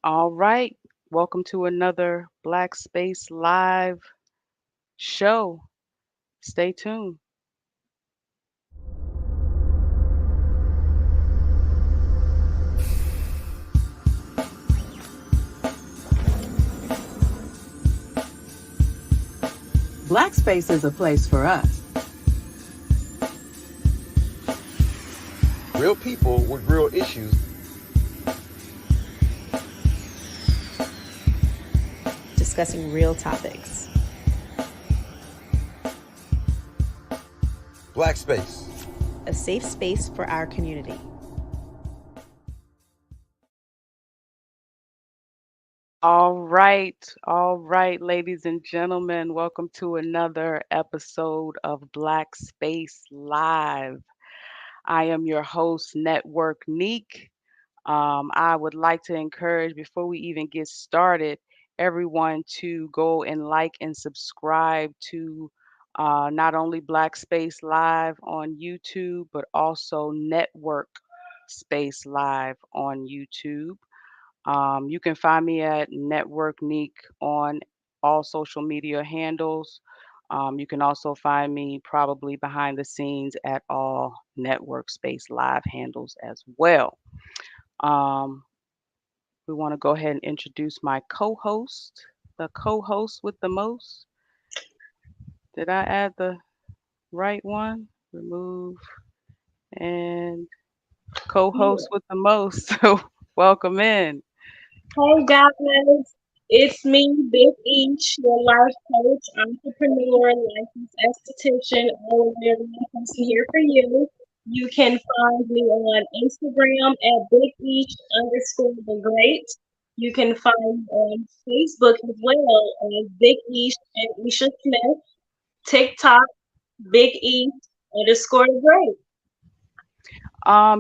All right. Welcome to another Black Space Live show. Stay tuned. Black space is a place for us. Real people with real issues. Discussing real topics. Black space. A safe space for our community. All right, ladies and gentlemen. Welcome to another episode of Black Space Live. I am your host, Network Neek. I would like to encourage, before we even get started, everyone to go and like and subscribe to not only Black Space Live on YouTube, but also Network Space Live on YouTube. You can find me at Network Neek on all social media handles. You can also find me probably behind the scenes at all Network Space Live handles as well. Um, we want to go ahead and introduce my co-host, the co-host with the most. Did I add the right one? Remove and co-host with the most. So welcome in. Hey guys, it's me, Big Each, your life coach, entrepreneur, licensed esthetician, all of everyone person here for you. You can find me on Instagram at Big Each underscore the Great. You can find me on Facebook as well as Big Each and Isha Smith. TikTok, Big Each underscore the Great.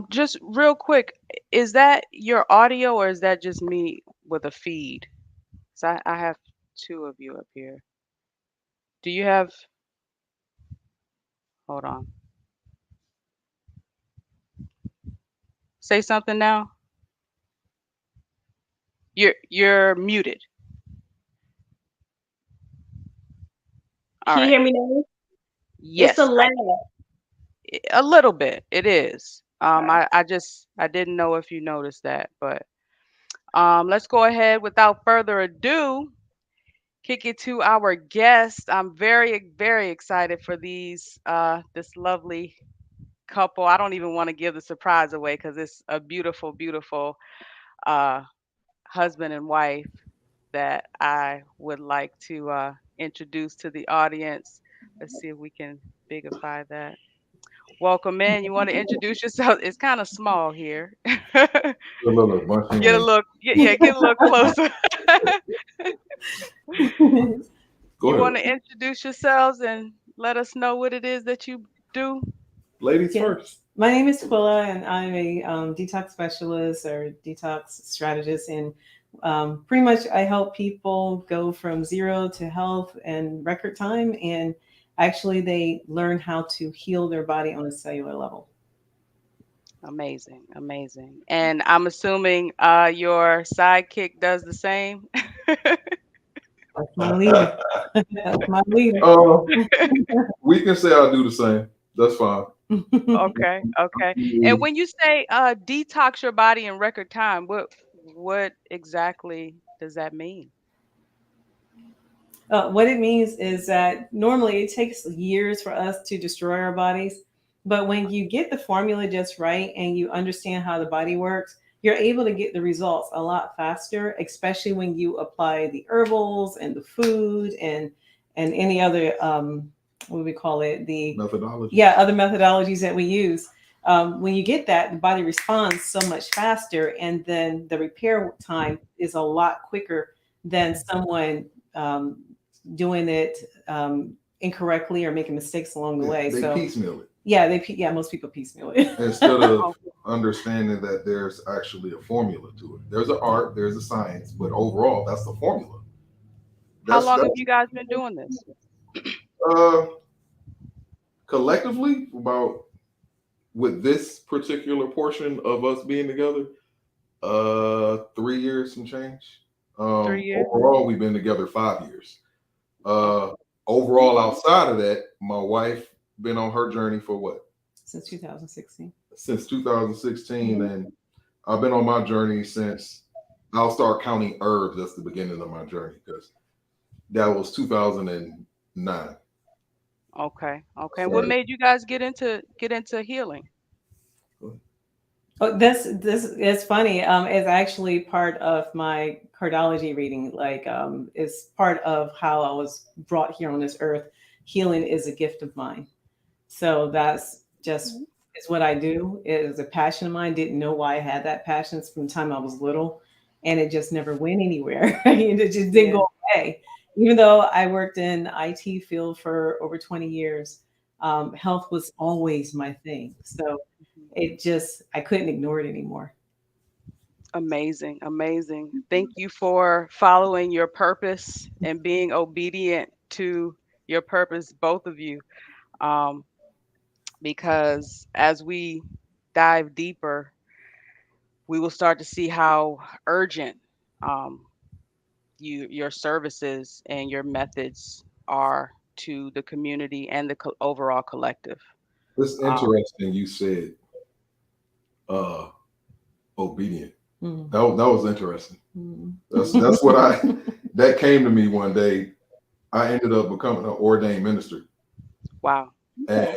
Just real quick, is that your audio or is that just me with a feed? So I have two of you up here. Do you have, hold on. Say something now. You're muted. All Can you right. hear me now? It's a Yes, lag. a little bit. It is. Okay. I didn't know if you noticed that, but let's go ahead without further ado. Kick it to our guest. I'm very excited for this lovely couple. I don't even want to give the surprise away because it's a beautiful uh, husband and wife that I would like to introduce to the audience. Let's see if we can bigify that. Welcome in. You want to introduce yourself? It's kind of small here. Get A little bunch a in. look, yeah, get a little closer. Go You want ahead. to introduce yourselves and let us know what it is that you do? Ladies Yeah. first. My name is Quilla, and I'm a detox specialist or detox strategist. And pretty much, I help people go from zero to health in record time. And actually, they learn how to heal their body on a cellular level. Amazing. And I'm assuming your sidekick does the same. That's my leader. That's my leader. Uh, we can say I do the same. That's fine. Okay. And when you say detox your body in record time, what exactly does that mean? What it means is that normally it takes years for us to destroy our bodies. But when you get the formula just right and you understand how the body works, you're able to get the results a lot faster, especially when you apply the herbals and the food and any other what do we call it? The Methodology. other methodologies that we use. When you get that, the body responds so much faster, and then the repair time is a lot quicker than someone doing it incorrectly or making mistakes along the way. They So piecemeal it most people piecemeal it. instead of Oh, understanding that there's actually a formula to it. There's an art, there's a science, but overall, that's the formula. how That's long have that's you guys been doing this? uh collectively about with this particular portion of us being together. 3 years some change. 3 years. Overall, we've been together 5 years. Overall, outside of that, my wife been on her journey for what? Since 2016. Since 2016, and I've been on my journey since. I'll start counting herbs. That's the beginning of my journey because that was 2009. Okay. So, What made you guys get into healing? Oh, this is funny. It's actually part of my cardology reading. Like, it's part of how I was brought here on this earth. Healing is a gift of mine. So that's just is what I do. It is a passion of mine. Didn't know why I had that passion from the time I was little, and it just never went anywhere. It just didn't go away. Even though I worked in IT field for over 20 years, health was always my thing. So I couldn't ignore it anymore. Amazing. Thank you for following your purpose and being obedient to your purpose, both of you. Because as we dive deeper, we will start to see how urgent um, your services and your methods are to the community and the overall collective. it's Um, interesting you said obedient. Mhm. That was interesting. Mhm. That's what that came to me one day. I ended up becoming an ordained minister, wow. and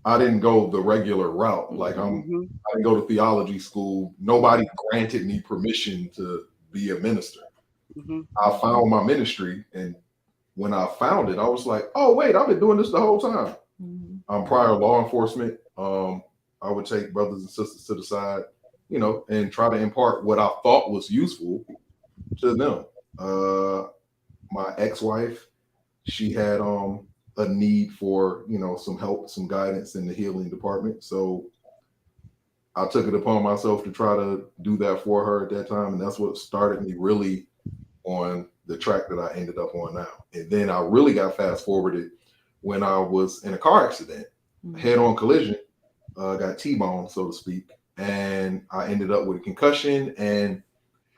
I didn't go the regular route. Like Hmm. I didn't go to theology school. Nobody granted me permission to be a minister. Hmm. I found my ministry, and when I found it, I was like, "Oh wait, I've been doing this the whole time." Mhm. Prior law enforcement, I would take brothers and sisters to the side, and try to impart what I thought was useful to them. My ex-wife, she had a need for some help, some guidance in the healing department. So I took it upon myself to try to do that for her at that time, and that's what started me really on the track that I ended up on now. And then I really got fast forwarded when I was in a car accident, head-on collision, got T-boned, so to speak, and I ended up with a concussion and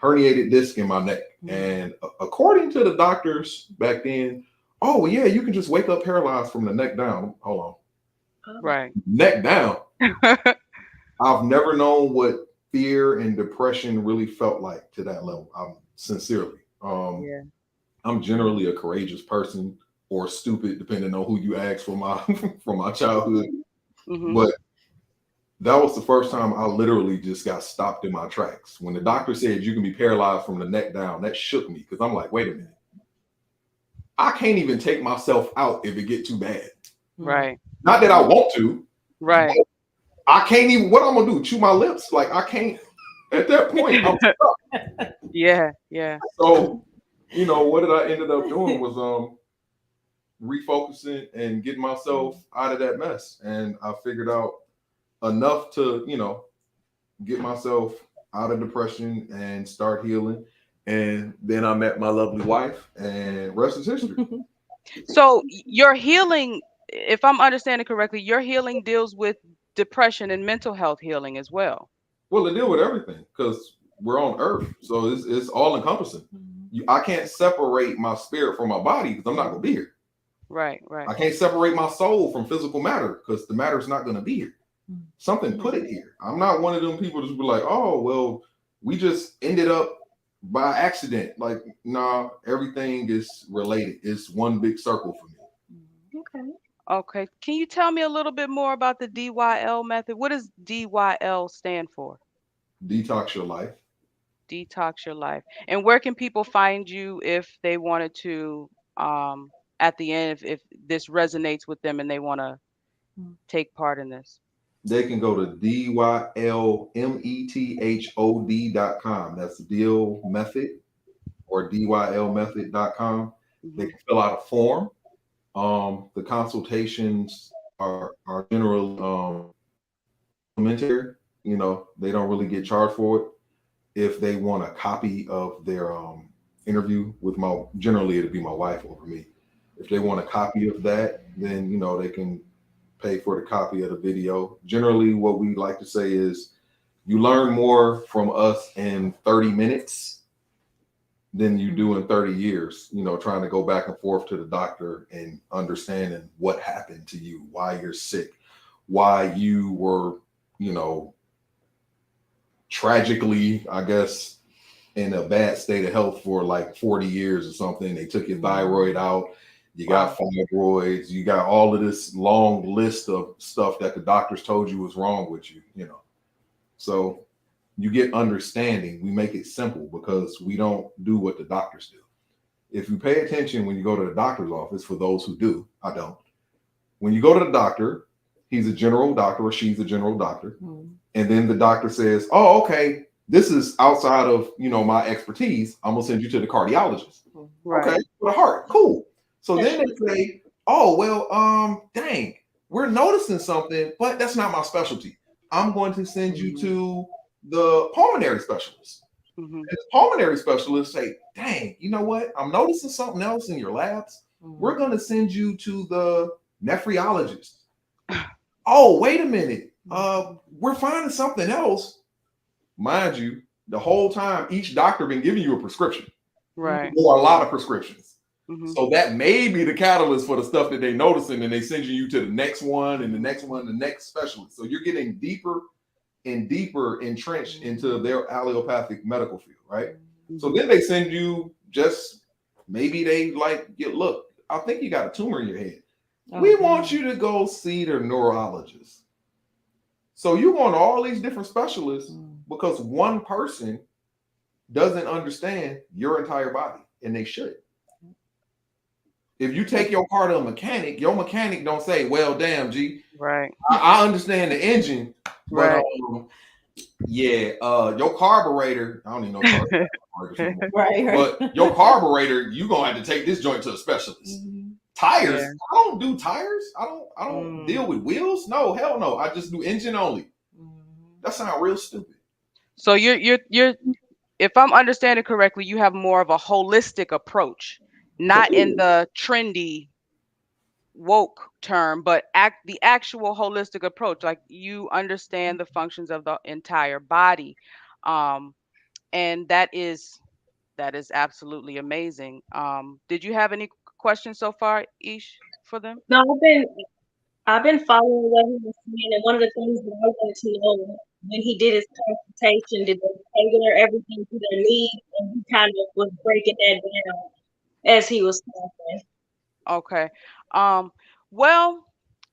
herniated disc in my neck. And according to the doctors back then, oh well, yeah, you can just wake up paralyzed from the neck down. Hold on, Right. neck down. I've never known what fear and depression really felt like to that level. I'm sincerely. Yeah. I'm generally a courageous person or stupid, depending on who you ask for my from my childhood. Hmm. But that was the first time I literally just got stopped in my tracks. When the doctor said you can be paralyzed from the neck down, that shook me because I'm like, wait a minute. I can't even take myself out if it get too bad. Right. Not that I want to. Right. I can't even. What I'm gonna do? Chew my lips? Like I can't. At that point, I'm stuck. Yeah. So, what did I ended up doing was refocusing and getting myself out of that mess. And I figured out enough to, get myself out of depression and start healing. And then I met my lovely wife, and rest is history. So your healing, if I'm understanding correctly, your healing deals with depression and mental health healing as well. Well, they deal with everything because we're on Earth, so it's all encompassing. I can't separate my spirit from my body because I'm not gonna be here. Right. I can't separate my soul from physical matter because the matter is not gonna be here. Something put it here. I'm not one of them people just be like, oh well, we just ended up by accident. Like, nah, everything is related. It's one big circle for me. Okay. Can you tell me a little bit more about the DYL method? What does DYL stand for? Detox your life. Detox your life. And where can people find you if they wanted to, at the end, if this resonates with them and they want to take part in this? They can go to dylmethod.com. That's the deal method, or dylmethod.com. They can fill out a form. The consultations are generally complimentary. They don't really get charged for it. If they want a copy of their interview with generally it'd be my wife over me. If they want a copy of that, then they can pay for the copy of the video. Generally, what we like to say is You learn more from us in 30 minutes than you do in 30 years, you know, trying to go back and forth to the doctor and understanding what happened to you, why you're sick, why you were, you know, tragically, I guess, in a bad state of health for like 40 years or something. They took your thyroid out, you got fibroids, you got all of this long list of stuff that the doctors told you was wrong with you, you know. So you get understanding. We make it simple because we don't do what the doctors do. If you pay attention when you go to the doctor's office, for those who do, I don't. When you go to the doctor, he's a general doctor or she's a general doctor. And then the doctor says, oh, okay, this is outside of, you know, my expertise. I'm gonna send you to the cardiologist. Right. Okay, for the heart, cool. So then they say, oh, well, dang, we're noticing something, but that's not my specialty. I'm going to send you to the pulmonary specialist. And the pulmonary specialist say, dang, you know what? I'm noticing something else in your labs. We're going to send you to the nephrologist. Oh, wait a minute. We're finding something else. Mind you, the whole time, each doctor been giving you a prescription. Right. Or a lot of prescriptions. So that may be the catalyst for the stuff that they're noticing, and they send you to the next one and the next one, the next specialist. So you're getting deeper and deeper entrenched into their allopathic medical field, right? So then they send you just, maybe they like, look, I think you got a tumor in your head. We want you to go see the neurologist. So you want all these different specialists because one person doesn't understand your entire body, and they should. If you take your car to a mechanic, your mechanic don't say, well, damn, G, right. I understand the engine, but Right. Your carburetor, I don't even know carburetors anymore. Right. But your carburetor, you're gonna have to take this joint to a specialist. Tires, Yeah. I don't do tires. I don't deal with wheels. No, hell no. I just do engine only. That sounds real stupid. So you're if I'm understanding correctly, you have more of a holistic approach, not in the trendy woke term, but the actual holistic approach. Like you understand the functions of the entire body. And that is absolutely amazing. Did you have any questions so far, Ish, for them? No, I've been following what he was saying, and one of the things that I wanted to know when he did his consultation, did they tailor everything to their needs, and he kind of was breaking that down as he was talking. Okay. Well,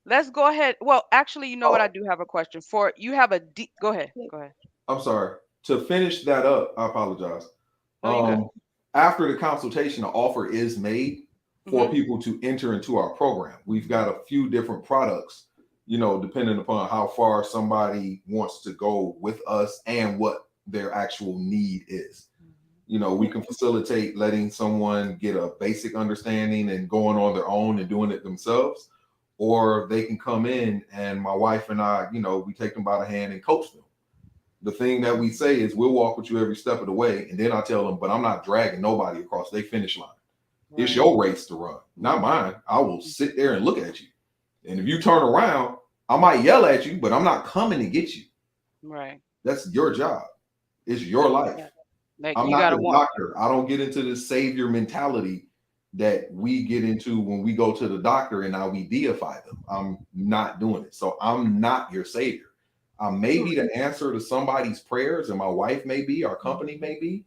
let's go ahead. Well, actually, you know what? I do have a question for you. Have a go ahead. Go ahead. I'm sorry. To finish that up, I apologize. No, you're good. After the consultation, an offer is made for people to enter into our program. We've got a few different products, you know, depending upon how far somebody wants to go with us and what their actual need is. You know, we can facilitate letting someone get a basic understanding and going on their own and doing it themselves, or they can come in and my wife and I, you know, we take them by the hand and coach them. The thing that we say is we'll walk with you every step of the way. And then I tell them, but I'm not dragging nobody across their finish line. Right. It's your race to run, not mine. I will sit there and look at you. And if you turn around, I might yell at you, but I'm not coming to get you. Right. That's your job. It's your life. Yeah. Like, I'm not a doctor. I don't get into the savior mentality that we get into when we go to the doctor and now we deify them. I'm not doing it. So I'm not your savior. I may be the answer to somebody's prayers, and my wife may be, our company may be,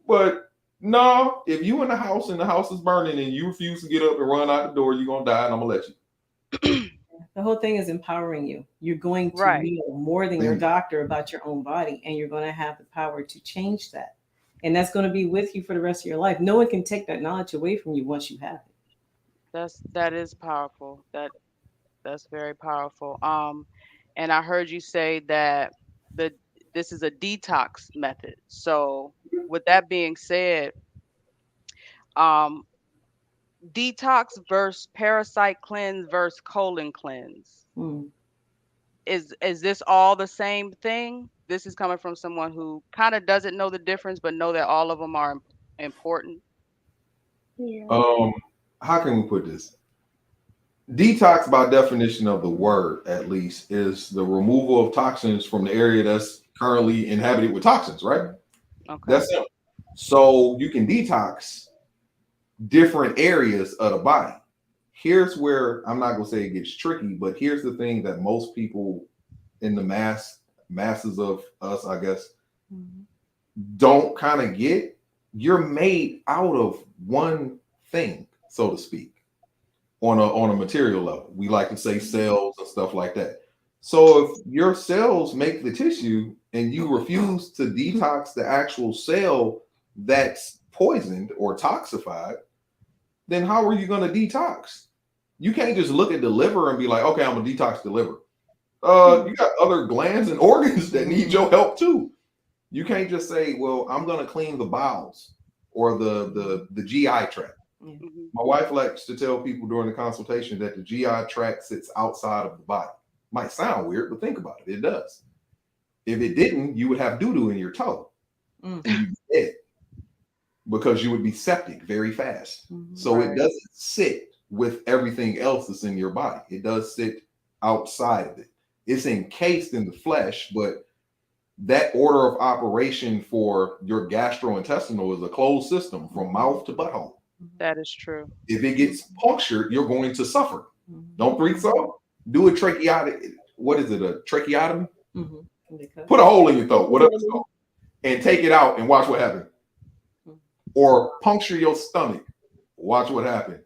but no, if you in the house and the house is burning and you refuse to get up and run out the door, you're gonna die, and I'm gonna let you. The whole thing is empowering you. You're going to know more than your doctor about your own body, and you're going to have the power to change that. And that's going to be with you for the rest of your life. No one can take that knowledge away from you once you have it. That is powerful. That's very powerful. And I heard you say that this is a detox method. So with that being said, detox versus parasite cleanse versus colon cleanse. Is this all the same thing? This is coming from someone who kind of doesn't know the difference, but know that all of them are important. Yeah. How can we put this? Detox, by definition of the word, at least, is the removal of toxins from the area that's currently inhabited with toxins, right? Okay. That's it. So you can detox different areas of the body. Here's where I'm not gonna say it gets tricky, but here's the thing that most people in the masses of us, I guess, don't kind of get. You're made out of one thing, so to speak, on a material level. We like to say cells and stuff like that. So if your cells make the tissue and you refuse to detox the actual cell that's poisoned or toxified, then how are you going to detox? You can't just look at the liver and be like, okay, I'm gonna detox the liver. You got other glands and organs that need your help too. You can't just say, well, I'm gonna clean the bowels or the GI tract. Mhm. My wife likes to tell people during the consultation that the GI tract sits outside of the body. Might sound weird, but think about it. It does. If it didn't, you would have doo-doo in your toe. And you'd be dead because you would be septic very fast. So Right. it doesn't sit with everything else that's in your body. It does sit outside of it. It's encased in the flesh, but that order of operation for your gastrointestinal is a closed system from mouth to butthole. That is true. If it gets punctured, you're going to suffer. Don't think so? Do a tracheotomy. What is it? A tracheotomy? Put a hole in your throat, whatever it's called, and take it out and watch what happens. Or puncture your stomach. Watch what happens.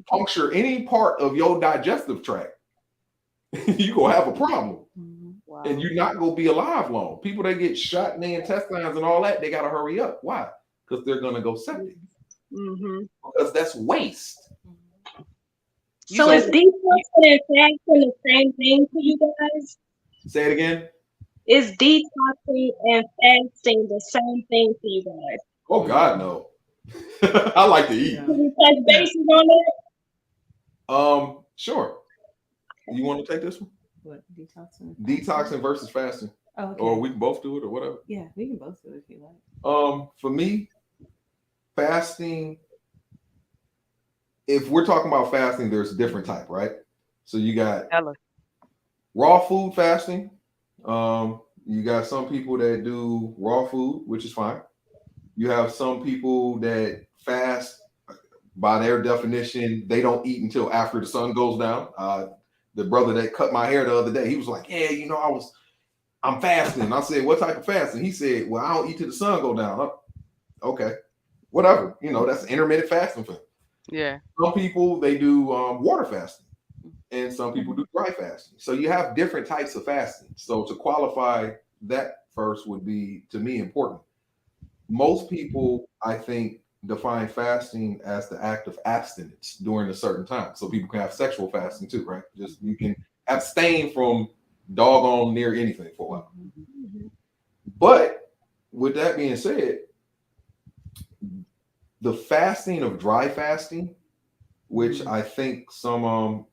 Puncture any part of your digestive tract. You're going to have a problem. Wow. And you're not going to be alive long. People that get shot in the intestines and all that, they got to hurry up. Why? Because they're going to go septic. Because that's waste. So is detoxing and fasting the same thing for you guys? Say it again. Is detoxing and fasting the same thing for you guys? Oh, God, no. I like to eat. Can you touch bases on that? Sure. You want to take this one? What, detoxing? Detoxing versus fasting. Oh, okay. Or we can both do it or whatever. Yeah, we can both do it if you like. For me, fasting, if we're talking about fasting, there's a different type, right? So you got Ella. raw food fasting. You got some people that do raw food, which is fine. You have some people that fast. By their definition, they don't eat until after the sun goes down. The brother that cut my hair the other day, he was like, yeah, you know, I'm fasting. I said, what type of fasting? He said, well, I don't eat till the sun go down. Okay, whatever. You know, that's intermittent fasting for him. Yeah. Some people, they do water fasting, and some people do dry fasting. So you have different types of fasting. So to qualify that first would be, to me, important. Most people, I think, define fasting as the act of abstinence during a certain time. So people can have sexual fasting too, right? Just you can abstain from doggone near anything for a while. But with that being said, the fasting of dry fasting, which I think some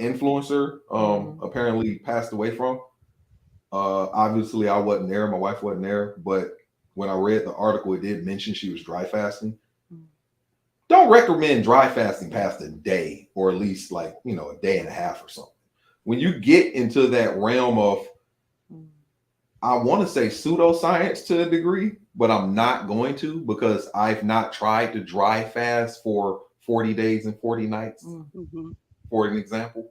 influencer apparently passed away from. Obviously, I wasn't there. My wife wasn't there, but when I read the article, it did mention she was dry fasting. Don't recommend dry fasting past a day, or at least like, a day and a half or something. When you get into that realm of, I want to say pseudoscience to a degree, but I'm not going to, because I've not tried to dry fast for 40 days and 40 nights, for an example.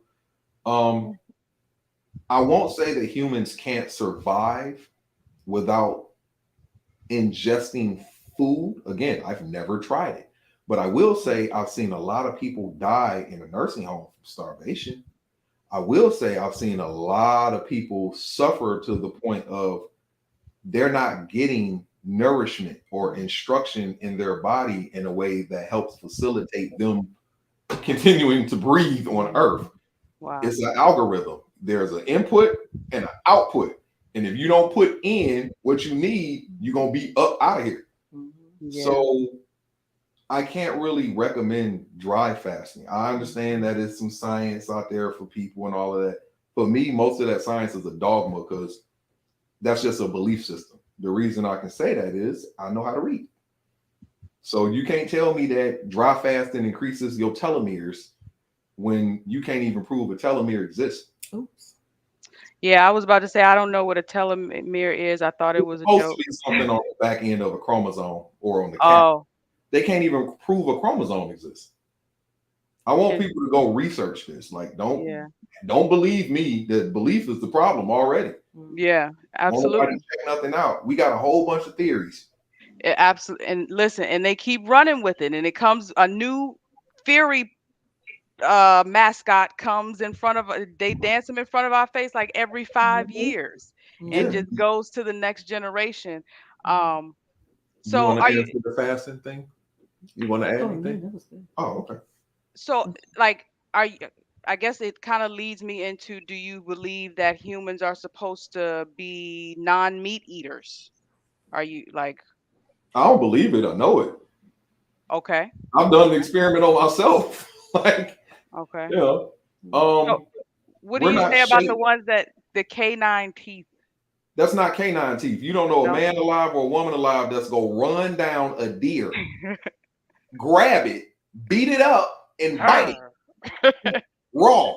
I won't say that humans can't survive without ingesting food. Again, I've never tried it, but I will say I've seen a lot of people die in a nursing home from starvation. I will say I've seen a lot of people suffer to the point of they're not getting nourishment or instruction in their body in a way that helps facilitate them continuing to breathe on earth. Wow. It's an algorithm. There's an input and an output. And if you don't put in what you need, you're going to be up out of here. Yeah. So I can't really recommend dry fasting. I understand that there's some science out there for people and all of that. For me, most of that science is a dogma, because that's just a belief system. The reason I can say that is I know how to read. So you can't tell me that dry fasting increases your telomeres when you can't even prove a telomere exists. Oops. Yeah, I was about to say I don't know what a telomere is. I thought it It's was a supposed to joke. be something on the back end of a chromosome or on the cap. Oh, They can't even prove a chromosome exists. I want it, people to go research this. Like, yeah, don't believe me. That belief is the problem already. yeah, Don't nobody absolutely. check nothing out. We got a whole bunch of theories. Absolutely. And listen, and they keep running with it, and it comes a new theory mascot comes in front of they dance him in front of our face like every 5 years and Yeah. just goes to the next generation. um You so want are to you answer the fasting thing? You want to add Oh, yeah, anything? that was good. Oh, okay. so like are you I guess it kind of leads me into, do you believe that humans are supposed to be non-meat eaters? Are you like, I don't believe it. I know it. okay, I've done the experiment on myself. Like, okay. you know, So what do we're you not say about the shaped. ones that the canine teeth? That's not canine teeth. You don't know a No. man alive or a woman alive that's gonna run down a deer, grab it, beat it up, and bite it raw.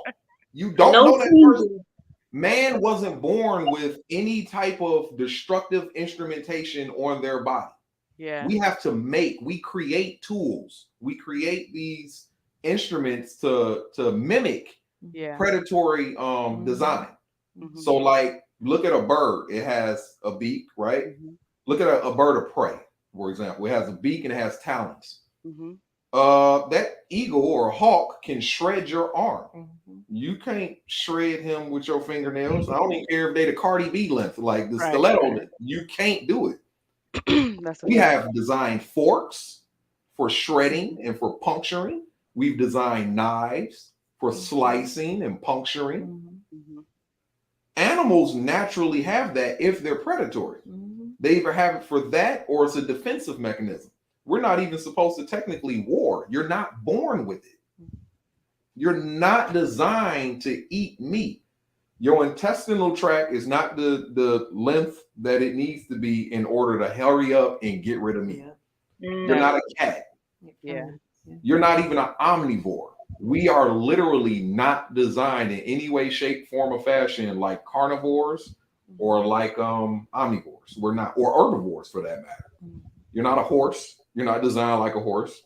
You don't No know that person. teasing. Man wasn't born with any type of destructive instrumentation on their body. Yeah. We create tools. We create these instruments to mimic Yeah. predatory design. Mhm. So like look at a bird, it has a beak, right? Mhm. Look at a bird of prey, for example. It has a beak and it has talons. Mhm. That eagle or a hawk can shred your arm. You can't shred him with your fingernails. I don't even care if they the Cardi B length, like the Right. stiletto. You can't do it. That's a We fact. have designed forks for shredding and for puncturing. We've designed knives for slicing and puncturing. Mhm. Animals naturally have that if they're predatory. They either have it for that or it's a defensive mechanism. We're not even supposed to technically war. You're not born with it. You're not designed to eat meat. Your intestinal tract is not the length that it needs to be in order to hurry up and get rid of meat. You're not a cat. Yeah. You're not even an omnivore. We are literally not designed in any way, shape, form, or fashion like carnivores or like omnivores. We're not, or herbivores for that matter. You're not a horse. You're not designed like a horse.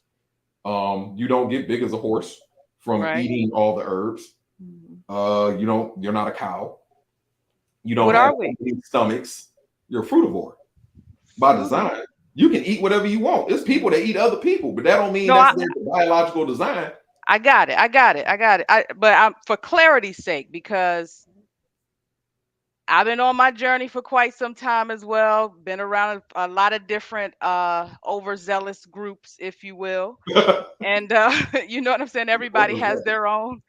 You don't get big as a horse from Right. eating all the herbs. You're not a cow. You don't What have are we? stomachs. You're a frutivore by design. You can eat whatever you want. There's people that eat other people, but that don't mean No, that's their biological design. I got it. But I'm for clarity's sake, because I've been on my journey for quite some time as well. Been around a lot of different overzealous groups, if you will. And you know what I'm saying? Everybody has their own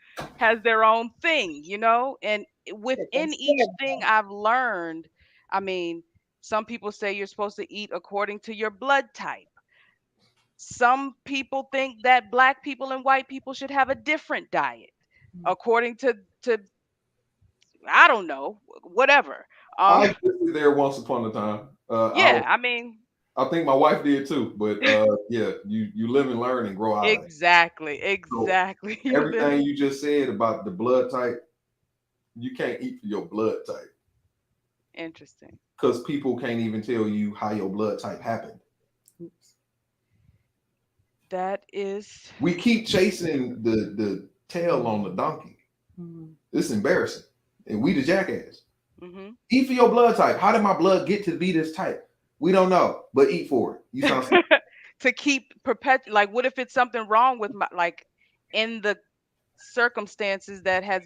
thing, you know? And within each thing I've learned, I mean, some people say you're supposed to eat according to your blood type. Some people think that black people and white people should have a different diet according to I don't know, whatever. I existed there once upon a time. Yeah, I mean, I think my wife did too, but yeah, you live and learn and grow out of it. exactly. So You live everything you just said about the blood type, you can't eat for your blood type interesting. because people can't even tell you how your blood type happened. That is We keep chasing the tail on the donkey. It's embarrassing, and we the jackass. mhm. Eat for your blood type. How did my blood get to be this type? We don't know, but eat for it. You sound To keep like, what if it's something wrong with my, like, in the circumstances that has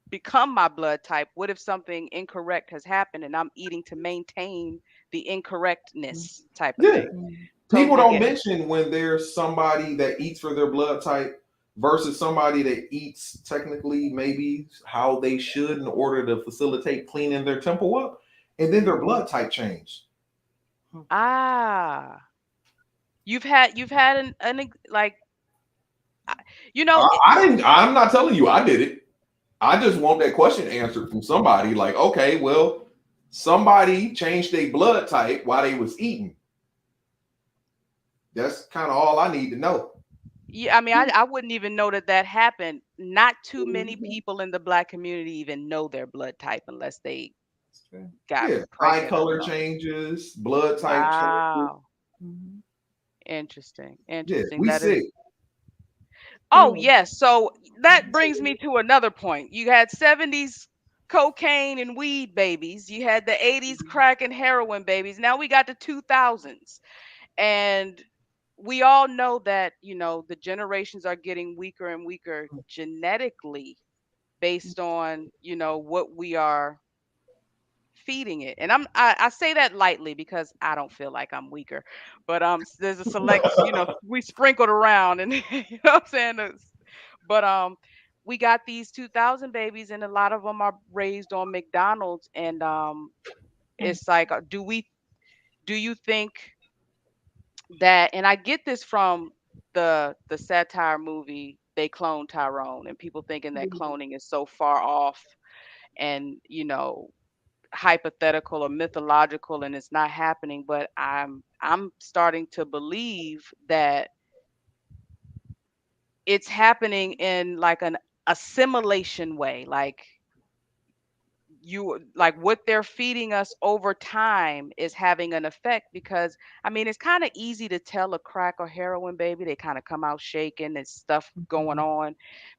become my blood type? What if something incorrect has happened and I'm eating to maintain the incorrectness type of yeah. thing? People Totally don't get it. mention when there's somebody that eats for their blood type versus somebody that eats technically maybe how they should in order to facilitate cleaning their temple up, and then their blood type changed. Ah, you've had like, you know, I didn't. I'm not telling you I did it. I just want that question answered from somebody. Like, okay, well, somebody changed their blood type while they was eating. That's kind of all I need to know. Yeah, I mean, I wouldn't even know that that happened. Not too many Mhm. people in the black community even know their blood type unless they That's true. got Yeah, eye pregnant or color something. changes, blood type changes. Wow. Mhm. Interesting. Yeah, Interesting. we That is. sick. Oh, Yeah. yes. So that brings me to another point. You had 70s cocaine and weed babies. You had the 80s crack and heroin babies. Now we got the 2000s. And we all know that, the generations are getting weaker and weaker genetically based on, what we are feeding it. And I say that lightly because I don't feel like I'm weaker. But there's a select, we sprinkled around and you know what I'm saying? But we got these 2000 babies and a lot of them are raised on McDonald's and it's like do you think that, and I get this from the satire movie They Clone Tyrone, and people thinking that cloning is so far off and hypothetical or mythological and it's not happening, but I'm starting to believe that it's happening in like an assimilation way, like what they're feeding us over time is having an effect because I mean it's kind of easy to tell a crack or heroin baby. They kind of come out shaking, there's stuff going Mhm. on,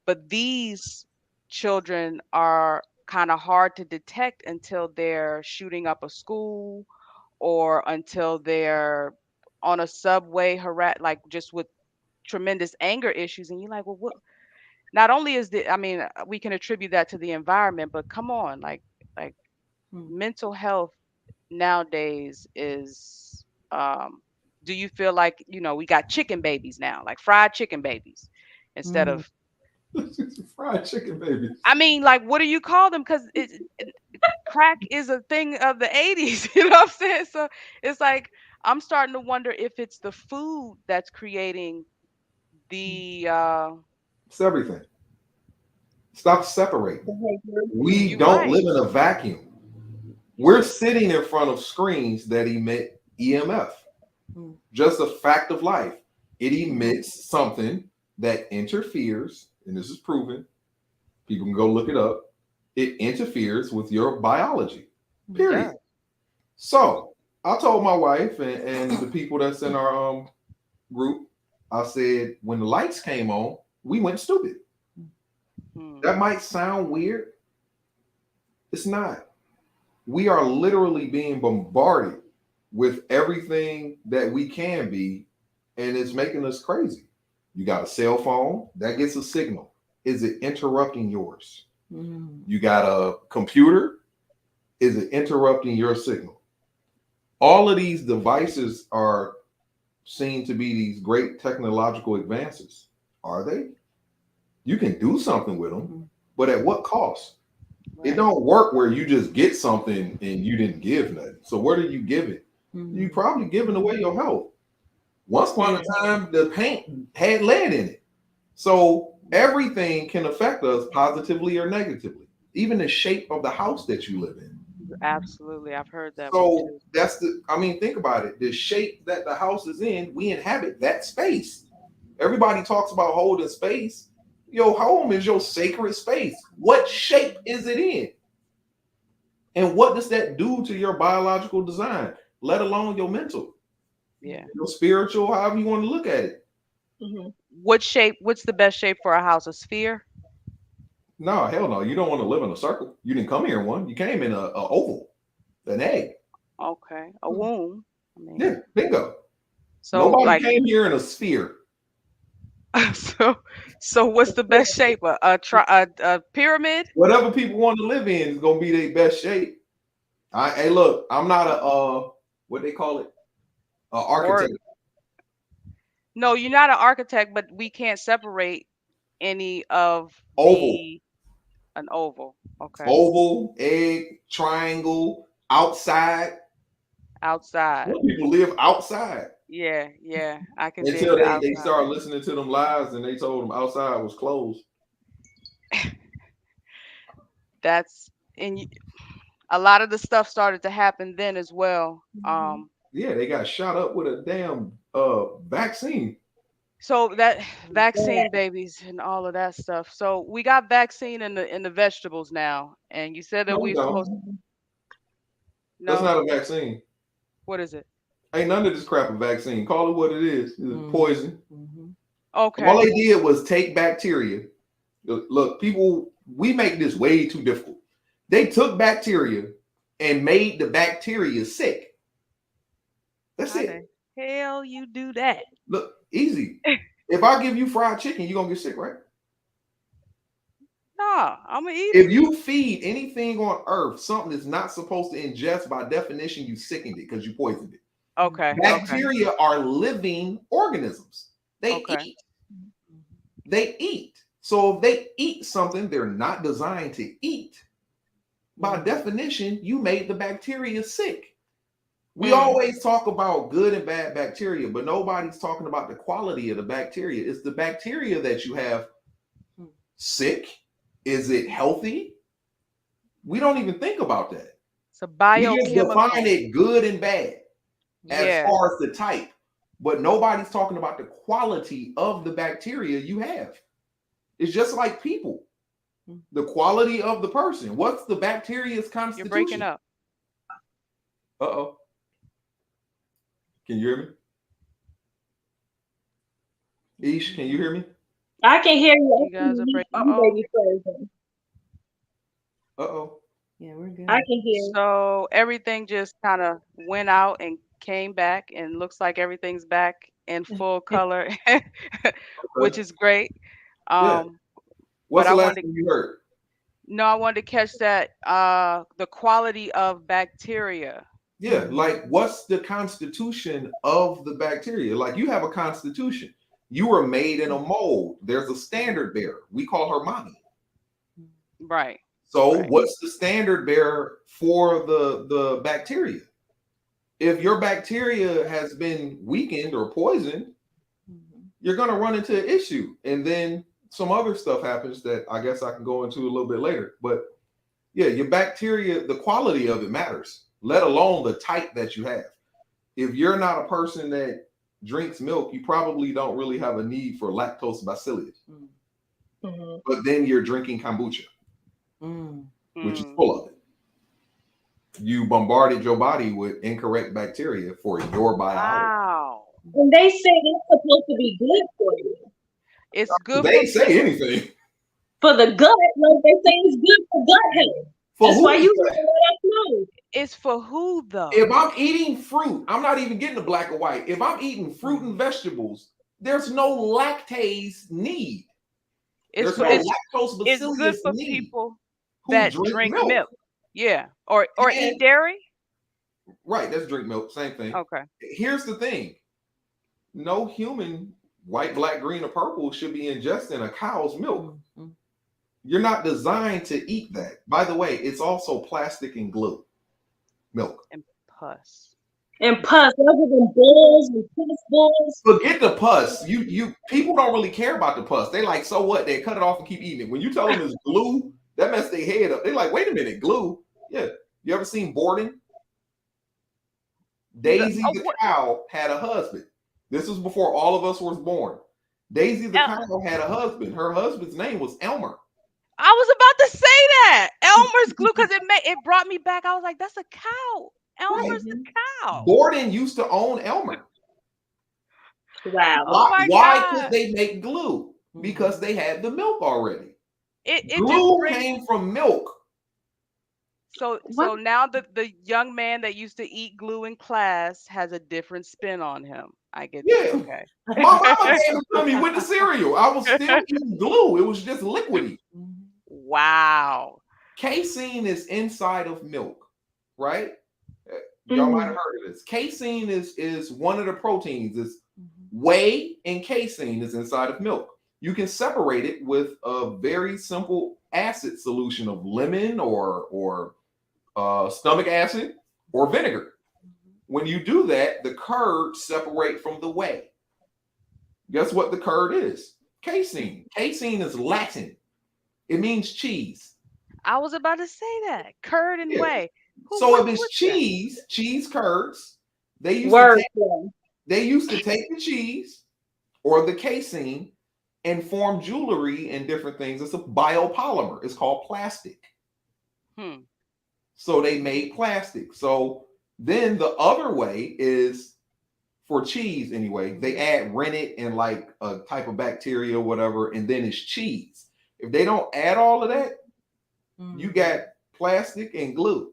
but these children are kind of hard to detect until they're shooting up a school or until they're on a subway like just with tremendous anger issues, and you're like, well, what, not only is the I mean we can attribute that to the environment, but come on, like Mhm. mental health nowadays is do you feel like we got chicken babies now, like fried chicken babies instead Mhm. of Fried chicken, baby. I mean, like, what do you call them? Because crack is a thing of the 80s, you know what I'm saying? So it's like I'm starting to wonder if it's the food that's creating the It's everything. Stop separating. Behavior. We you don't right. live in a vacuum. We're sitting in front of screens that emit EMF. Mhm. Just a fact of life. It emits something that interferes, and this is proven. People can go look it up. It interferes with your biology. It Period. does. So I told my wife and the people that's in our group, I said, when the lights came on, we went stupid. Hmm. That might sound weird. It's not. We are literally being bombarded with everything that we can be, and it's making us crazy. You got a cell phone that gets a signal. Is it interrupting yours? Mhm. You got a computer. Is it interrupting your signal? All of these devices are seen to be these great technological advances. Are they? You can do something with them, but at what cost? It Right. don't work where you just get something and you didn't give nothing. So where do you give it? You Mhm. probably giving away your health. Once upon Yeah. a time, the paint had lead in it. So everything can affect us positively or negatively, even the shape of the house that you live in. Absolutely. I've heard that one So too. that's I mean, think about it. The shape that the house is in, we inhabit that space. Everybody talks about holding space. Your home is your sacred space. What shape is it in? And what does that do to your biological design, let alone your mental, Yeah. your spiritual, however you want to look at it? Hmm. What's the best shape for a house? A sphere? No, hell no. You don't want to live in a circle. You didn't come here in one. You came in a oval, an egg. Okay. A womb. I mean, Yeah, bingo. so Nobody like came here in a sphere. so so what's the best shape? A pyramid? Whatever people want to live in is gonna be their best shape. Hey, look, I'm not a what they call it, a Or architect. no, you're not an architect, but we can't separate any of Oval, the an oval. Okay. oval, egg, triangle, outside. Outside. Some people live outside Yeah, yeah. I can dig until the they outside. start listening to them lies and they told them outside was closed. That's and a lot of the stuff started to happen then as well. Yeah, they got shot up with a damn vaccine. So that Yeah. vaccine babies and all of that stuff. So we got vaccine in the vegetables now, and you said that No, we we don't. supposed That's no. not a vaccine. What is it? Ain't none of this crap a vaccine. Call it what it is. It's poison. Okay. All they did was take bacteria. Look, people, we make this way too difficult. They took bacteria and made the bacteria sick. That's How it. the hell you do that? Look, easy. If I give you fried chicken, you're gonna get sick, right? Nah, I'm gonna eat If it. you feed anything on earth something that's not supposed to ingest, by definition, you sickened it because you poisoned it. Okay. Okay. Bacteria are living organisms. They Okay. eat. They eat. So if they eat something they're not designed to eat, by definition, you made the bacteria sick. We always talk about good and bad bacteria, but nobody's talking about the quality of the bacteria. Is the bacteria that you have sick? Is it healthy? We don't even think about that. It's a We just biochemical. define it good and bad as Yeah. far as the type, but nobody's talking about the quality of the bacteria you have. It's just like people. The quality of the person. What's the bacteria's constitution? You're breaking up. Uh-oh. Can you hear me? Ish, can you hear me? I can hear you. You guys are breaking. I'm Uh-oh. baby frozen. Uh-oh. Yeah, we're good. I can hear. So everything just kind of went out and came back, and looks like everything's back in full color, which is great. Yeah. But What's the I last wanted thing you heard? no, I wanted to catch that the quality of bacteria. Yeah, like what's the constitution of the bacteria? Like you have a constitution. You were made in a mold. There's a standard bearer. We call her mommy. Right. So Right. what's the standard bearer for the bacteria? If your bacteria has been weakened or poisoned, you're going to run into an issue. And then some other stuff happens that I guess I can go into a little bit later. But yeah, your bacteria, the quality of it matters, let alone the type that you have. If you're not a person that drinks milk, you probably don't really have a need for lactose bacillus. But then you're drinking kombucha, which is full of it. You bombarded your body with incorrect bacteria for your biology. Wow. And they say it's supposed to be good for you. It's good They for ain't say anything. For the gut, like they say it's good for gut health. For That's who why is you that? gotta let us know. It's for who though? If I'm eating fruit, I'm not even getting the black or white. If I'm eating fruit and vegetables, there's no lactase need. It's There's for no it's, lactose it's good bacillus for need. people Who that drink milk. Yeah. Or Yeah. eat dairy. Right, that's drink milk, same thing. Okay. Here's the thing. No human, white, black, green, or purple, should be ingesting a cow's milk. You're not designed to eat that. By the way, it's also plastic and glue. Milk. And pus. And pus, those are the balls and pus balls. Forget the pus. You people don't really care about the pus. They like, so what? They cut it off and keep eating it. When you tell them it's glue, that messed their head up. They're like, wait a minute, glue? Yeah. You ever seen Borden? Daisy the cow had a husband. This was before all of us was born. Daisy the cow had a husband. Her husband's name was Elmer. I was about to say that. Elmer's glue, because it brought me back. I was like, that's a cow. Elmer's the cow. Borden used to own Elmer. Wow. Why could they make glue? Because they had the milk already. Glue came from milk. So now the young man that used to eat glue in class has a different spin on him. I get that. Okay. My mama gave it to me with the cereal. I was still eating glue. It was just liquidy. Wow. Casein is inside of milk, right? Y'all might have heard of this. Casein is one of the proteins. It's whey and casein is inside of milk. You can separate it with a very simple acid solution of lemon or stomach acid or vinegar. When you do that, the curds separate from the whey. Guess what the curd is? Casein. Casein is Latin. It means cheese. I was about to say that. Curd and whey. So if it's cheese curds, they used to take the cheese or the casing and form jewelry and different things. It's a biopolymer. It's called plastic. So they made plastic. So then the other way is for cheese anyway. They add rennet and like a type of bacteria or whatever, and then it's cheese. If they don't add all of that, you got plastic and glue.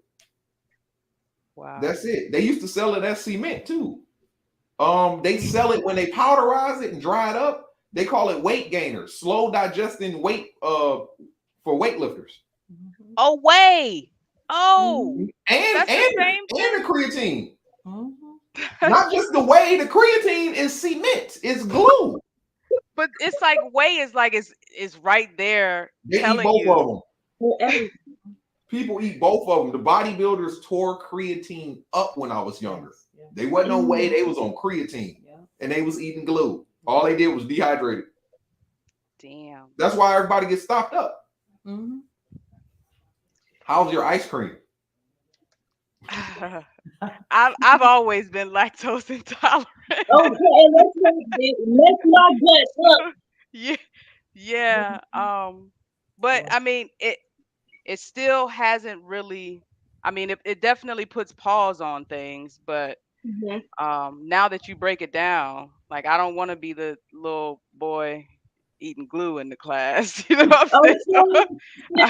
Wow. That's it. They used to sell it as cement too. They sell it when they powderize it and dry it up. They call it weight gainers, slow digesting weight for weightlifters. Oh, whey. Oh, And that's the same the creatine. Not just the whey, the creatine is cement, it's glue. But it's like whey is like is right there They eat telling both you. of them. People eat both of them. The bodybuilders tore creatine up when I was younger. They wasn't no whey, they was on creatine. And they was eating glue. All they did was dehydrated. Damn. That's why everybody gets stopped up. How's your ice cream? I've always been lactose intolerant. Okay, let's my guts up. Yeah. But I mean it still hasn't really, I mean it definitely puts pause on things, but now that you break it down, like I don't want to be the little boy eating glue in the class. You know what I'm saying?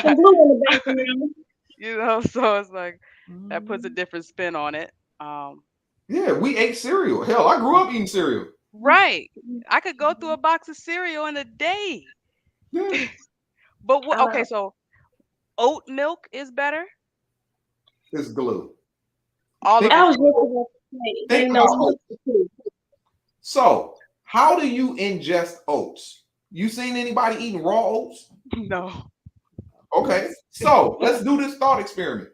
Some glue in the background. You know, so it's like that puts a different spin on it. Yeah, we ate cereal. Hell, I grew up eating cereal. Right. I could go through a box of cereal in a day. Yeah. But okay, so oat milk is better? It's glue. All of I was it's glue. just about to say, Think ain't no about substitute. So, how do you ingest oats? You seen anybody eating raw oats? No. Okay, so let's do this thought experiment.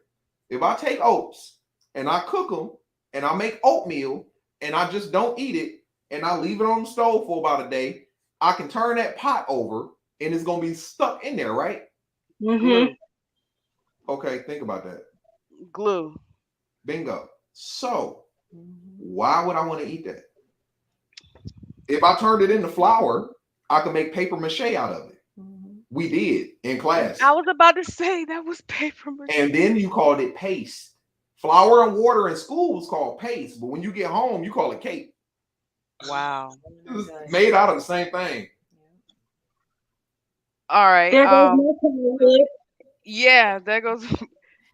If I take oats and I cook them and I make oatmeal and I just don't eat it and I leave it on the stove for about a day, I can turn that pot over and it's going to be stuck in there, right? Glue. Okay, think about that. Glue. Bingo. So, why would I want to eat that? If I turned it into flour, I could make paper mache out of it. We did in class. I was about to say that was paper mache. And then you called it paste. Flour and water in school was called paste, but when you get home, you call it cake. Wow. It was made out of the same thing. All right. There goes my childhood. Yeah, there goes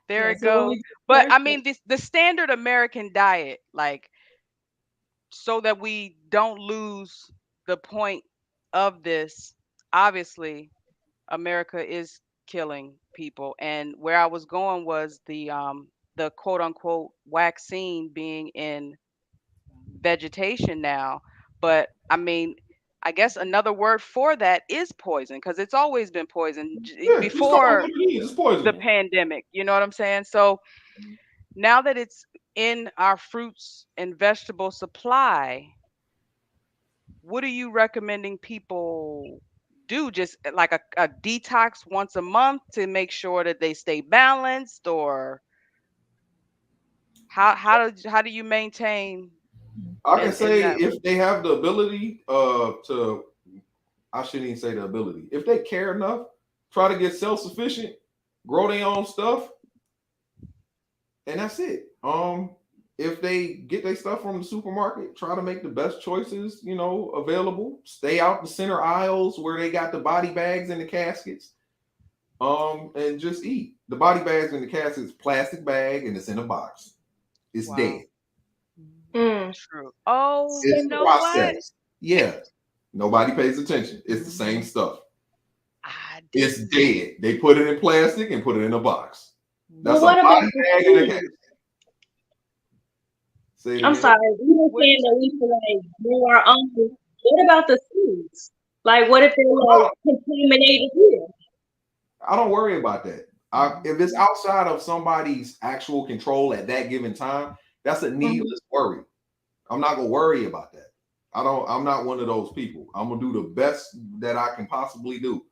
there it goes. But I mean the standard American diet, like so that we don't lose the point of this, obviously America is killing people. And where I was going was the quote unquote vaccine being in vegetation now. But I mean, I guess another word for that is poison, because it's always been poison before the pandemic. You know what I'm saying? So now that it's in our fruits and vegetable supply, what are you recommending people do? Just like a detox once a month to make sure that they stay balanced, or how do you maintain? I can say if they have the ability to, I shouldn't even say the ability. If they care enough, try to get self-sufficient, grow their own stuff, and that's it. If they get their stuff from the supermarket, try to make the best choices, available. Stay out the center aisles where they got the body bags and the caskets. And just eat. The body bags and the caskets, plastic bag, and it's in a box. It's dead. True. Oh, it's you know what? Yeah. Nobody pays attention. It's the same stuff. It's dead. They put it in plastic and put it in a box. That's a body bag and a casket. I'm sorry. We were saying that we should like grow our own. What about the seeds? Like, what if they're like contaminated here? I don't worry about that. If it's outside of somebody's actual control at that given time, that's a needless worry. I'm not gonna worry about that. I'm not one of those people. I'm gonna do the best that I can possibly do.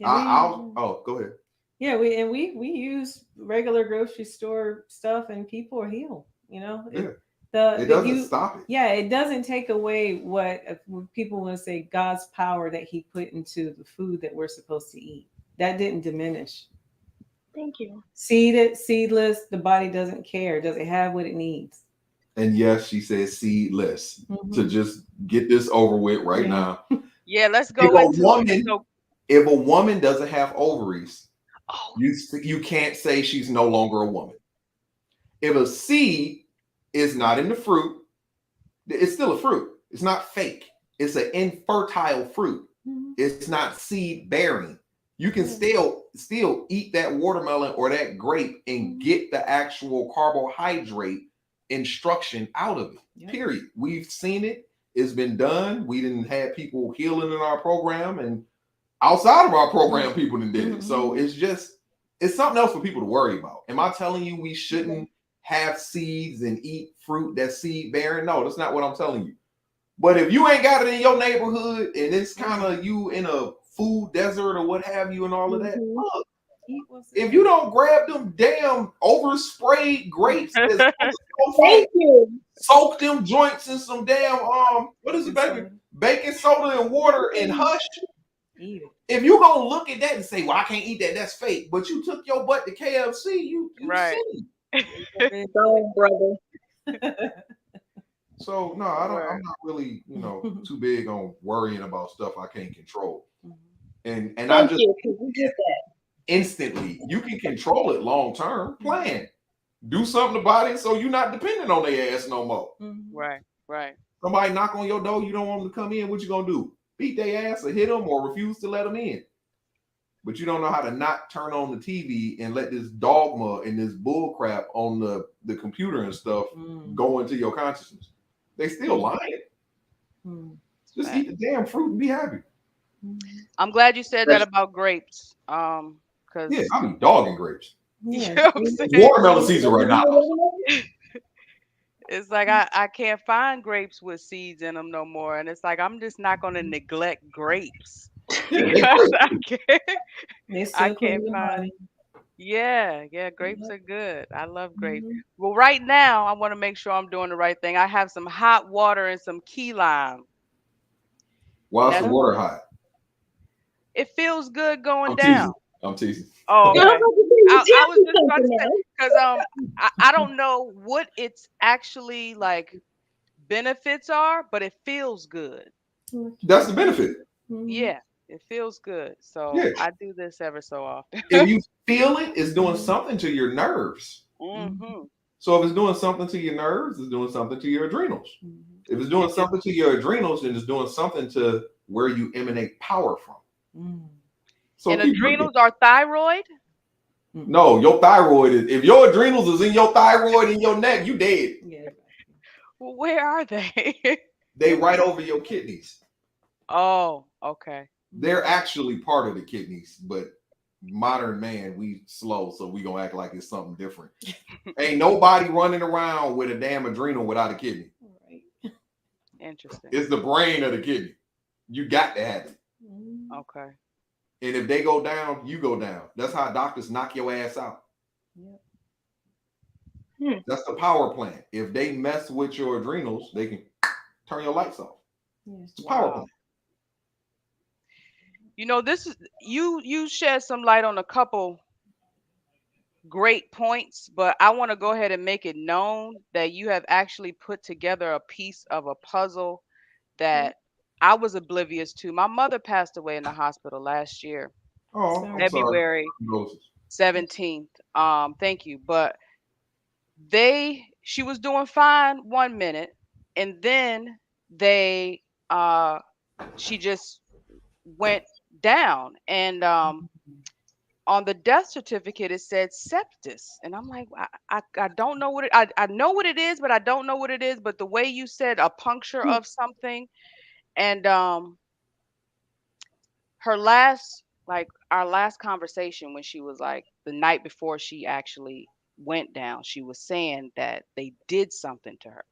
Go ahead. Yeah, we use regular grocery store stuff and people are healed. The It doesn't stop it. Yeah, it doesn't take away what people want to say God's power that He put into the food that we're supposed to eat. That didn't diminish. Thank you. Seeded, seedless, the body doesn't care. Does it have what it needs? And yes, she says seedless Mhm. to just get this over with right now. Yeah, let's If go a into woman, it. So, if a woman doesn't have ovaries, oh, you can't say she's no longer a woman. If a seed is not in the fruit, it's still a fruit. It's not fake. It's an infertile fruit. Mhm. It's not seed bearing. You can still eat that watermelon or that grape and get the actual carbohydrate instruction out of it. Yep. Period. We've seen it. It's been done. We didn't have people healing in our program, and outside of our program, people did it. So it's something else for people to worry about. Am I telling you we shouldn't have seeds and eat fruit that's seed bearing? No, that's not what I'm telling you. But if you ain't got it in your neighborhood and it's kind of you in a food desert or what have you and all of that, look, if you don't grab them damn oversprayed grapes, Thank you. soak them joints in some damn what is it, baby? Baking soda and water and hush. Eat it. If you gonna look at that and say, "Well, I can't eat that," that's fake. But you took your butt to KFC. You Right. see. Go, brother. So no, I'm not really, too big on worrying about stuff I can't control. And I Thank just you. 'Cause we get that. instantly, you can control it long term. Plan, do something about it so you're not dependent on their ass no more. right, right. Somebody knock on your door, you don't want them to come in. What you gonna do? Beat their ass or hit them or refuse to let them in? But you don't know how to not turn on the TV and let this dogma and this bull crap on the computer and stuff go into your consciousness. They still lying. Just eat the damn fruit and be happy. I'm glad you said that about grapes. Because Yeah, I mean dogging grapes. you know what I'm saying? Watermelon season right now. It's like I can't find grapes with seeds in them no more, and it's like I'm just not gonna neglect grapes because I can't find. Yeah, grapes are good. I love grapes. Well, right now I want to make sure I'm doing the right thing. I have some hot water and some key lime. Why's the water hot? It feels good going I'm down. teasing. Oh, okay. I was just about to say something because I don't know what its actually like benefits are, but it feels good. That's the benefit. Yeah, it feels good. So Yeah. I do this ever so often. If you feel it, it's doing something to your nerves. So if it's doing something to your nerves, it's doing something to your adrenals. If it's doing something to your adrenals, then it's doing something to where you emanate power from. So and adrenals are thyroid? No, your thyroid is, if your adrenals is in your thyroid in your neck, you dead. Yeah. Well, where are they? They right over your kidneys. Oh, okay. They're actually part of the kidneys, but modern man, we slow, so we gonna act like it's something different. Ain't nobody running around with a damn adrenal without a kidney. Right. Interesting. It's the brain of the kidney. You got to have it. Okay. And if they go down, you go down. That's how doctors knock your ass out. That's the power plant. If they mess with your adrenals, they can turn your lights off. It's the power plant. You know, this is you shed some light on a couple great points, but I want to go ahead and make it known that you have actually put together a piece of a puzzle that I was oblivious to. My mother passed away in the hospital last year. Oh, I'm February sorry. 17th. Thank you. But she was doing fine 1 minute, and then she just went down, and on the death certificate it said sepsis, and I'm like, I don't know what it I know what it is, but I don't know what it is. But the way you said a puncture of something, and our last conversation, when she was like the night before she actually went down, she was saying that they did something to her.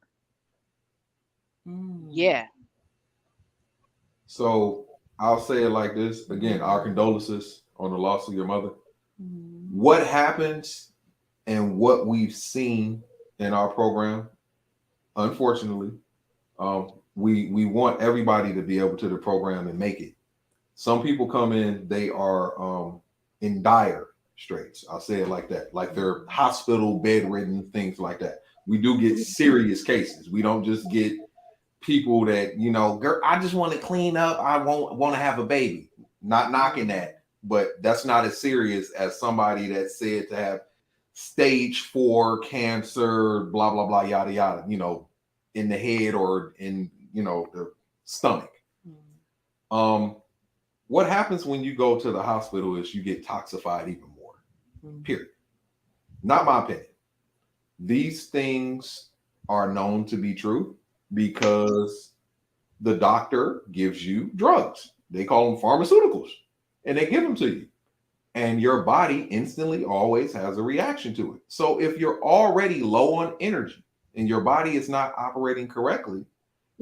Yeah. So I'll say it like this again: our condolences on the loss of your mother. What happens and what we've seen in our program unfortunately, we want everybody to be able to the program and make it. Some people come in, they are in dire straits. I'll say it like that, like they're hospital bedridden, things like that. We do get serious cases. We don't just get people that, you know, girl, I just want to clean up. I won't want to have a baby. Not knocking that, but that's not as serious as somebody that's said to have stage 4 cancer, blah, blah, blah, yada, yada, you know, in the head or in, you know, the stomach. What happens when you go to the hospital is you get toxified even more, period. Not my opinion. These things are known to be true because the doctor gives you drugs. They call them pharmaceuticals, and they give them to you. And your body instantly always has a reaction to it. So if you're already low on energy and your body is not operating correctly,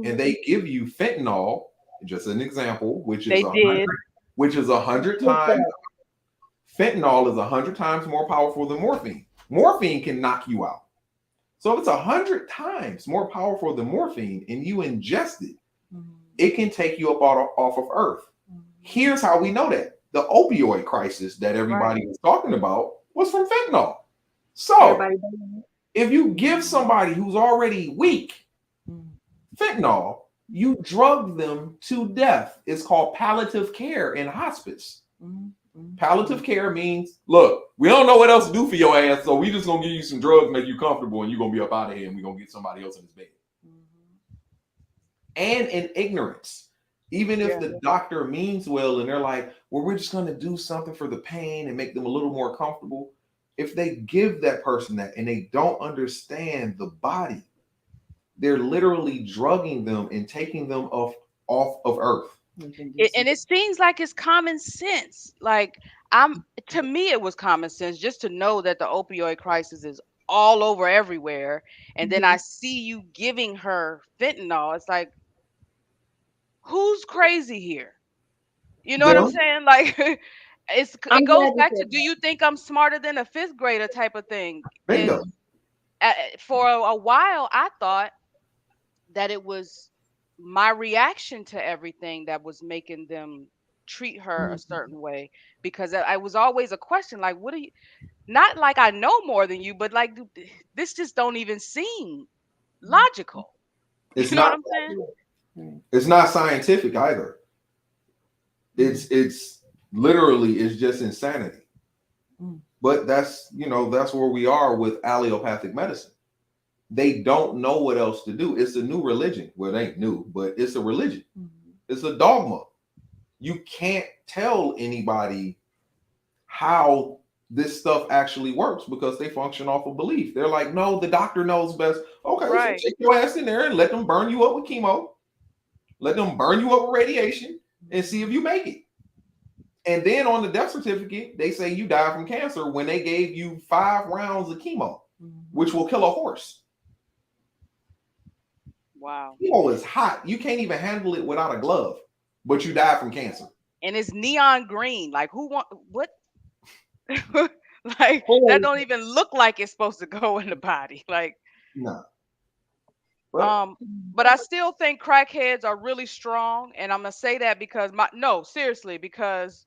and they give you fentanyl, just an example, which is 100 times. Fentanyl is 100 times more powerful than morphine. Morphine can knock you out. So if it's 100 times more powerful than morphine and you ingest it, it can take you up off of Earth. Here's how we know that. The opioid crisis that everybody was talking about was from fentanyl. So if you give somebody who's already weak fentanyl, you drug them to death. It's called palliative care in hospice. Palliative care means, look, we don't know what else to do for your ass, so we just gonna give you some drugs, make you comfortable, and you're gonna be up out of here, and we're gonna get somebody else in his bed. And in ignorance, even if the doctor means well and they're like, well, we're just gonna do something for the pain and make them a little more comfortable. If they give that person that and they don't understand the body, they're literally drugging them and taking them off of Earth. And it seems like it's common sense. Like to me, it was common sense just to know that the opioid crisis is all over everywhere. And then I see you giving her fentanyl. It's like, who's crazy here? You know what I'm saying? Like it goes back to, do you think I'm smarter than a 5th grader type of thing? Bingo. For a while, I thought that it was my reaction to everything that was making them treat her a certain way, because I was always a question, like, what are you, not like I know more than you, but like, this just don't even seem logical. It's you know not, what I'm saying? It's not scientific either. It's literally, it's just insanity. But that's, you know, that's where we are with allopathic medicine. They don't know what else to do. It's a new religion. Well, it ain't new, but it's a religion. It's a dogma. You can't tell anybody how this stuff actually works because they function off of belief. They're like, no, the doctor knows best. Okay, so take your ass in there and let them burn you up with chemo. Let them burn you up with radiation and see if you make it. And then on the death certificate, they say you died from cancer when they gave you 5 rounds of chemo, which will kill a horse. Wow. Chemo is hot. You can't even handle it without a glove, but you died from cancer. And it's neon green. Like, who want what? Like, that don't even look like it's supposed to go in the body. Like, no. But I still think crackheads are really strong, and I'm gonna say that because seriously, because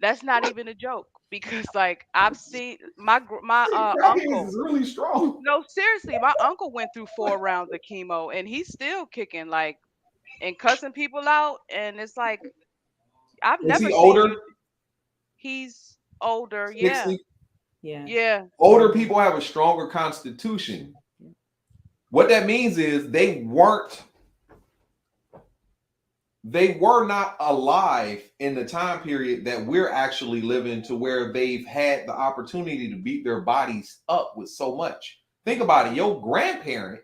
that's not even a joke. Because like I've seen my uncle is really strong. No, seriously, my uncle went through 4 rounds of chemo, and he's still kicking, like, and cussing people out, and it's like, I've never seen older? He's older, 60? Yeah. Older people have a stronger constitution. What that means is they were not alive in the time period that we're actually living, to where they've had the opportunity to beat their bodies up with so much. Think about it. Your grandparent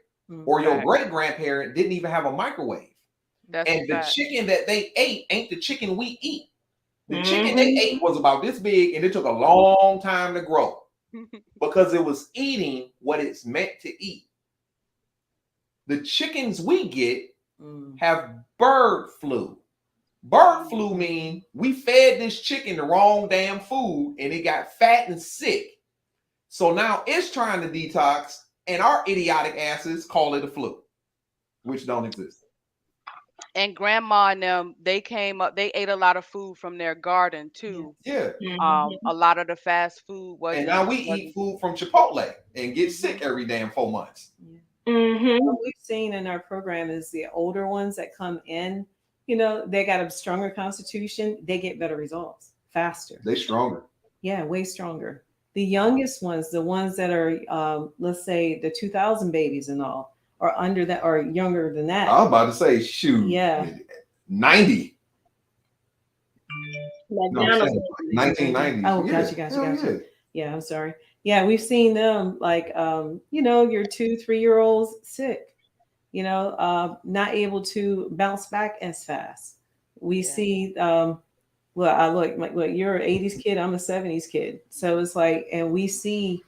or your great-grandparent didn't even have a microwave. And the chicken that they ate ain't the chicken we eat. The chicken they ate was about this big, and it took a long time to grow because it was eating what it's meant to eat. The chickens we get have bird flu. Bird flu means we fed this chicken the wrong damn food and it got fat and sick. So now it's trying to detox and our idiotic asses call it a flu, which don't exist. And grandma and them, they came up, they ate a lot of food from their garden too. Yeah. A lot of the fast food And now we eat food from Chipotle and get sick every damn 4 months. What we've seen in our program is the older ones that come in, they got a stronger constitution, they get better results faster. They stronger. Yeah, way stronger. The youngest ones, the ones that are, let's say the 2000 babies and all, or under that, or younger than that. I was about to say, shoot. Yeah. 90. Like No, down I'm a- saying 1990. Oh, Yeah. gotcha. Yeah, I'm sorry. Yeah, we've seen them like, your 2-3-year-olds sick, not able to bounce back as fast. We see, well, I look like you're an 80s kid, I'm a 70s kid. So it's like, and we see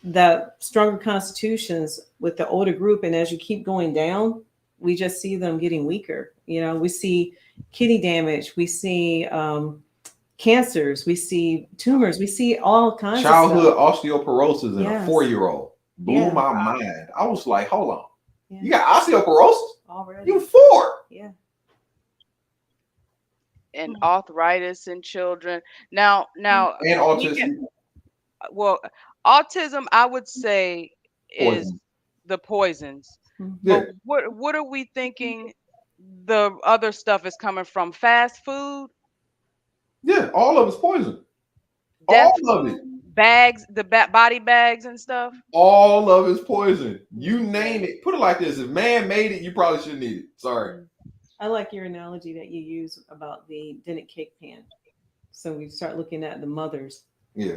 the stronger constitutions with the older group. And as you keep going down, we just see them getting weaker. We see kidney damage, we see cancers, we see tumors, we see all kinds Childhood of stuff. osteoporosis in Yes. a 4-year-old blew Yeah. my mind. I was like, hold on. Yeah. You got osteoporosis? Already. You 4. Yeah. and arthritis in children. Now, And we autism. can- well, autism, I would say, is Poison. the poisons. Yeah. But what are we thinking? The other stuff is coming from fast food, Yeah. All of it's poison. death All of it. food, bags, the body bags and stuff. All of it's poison. You name it. Put it like this. If man made it, you probably shouldn't eat it. Sorry. I like your analogy that you use about the dented cake pan. So we start looking at the mothers. Yeah.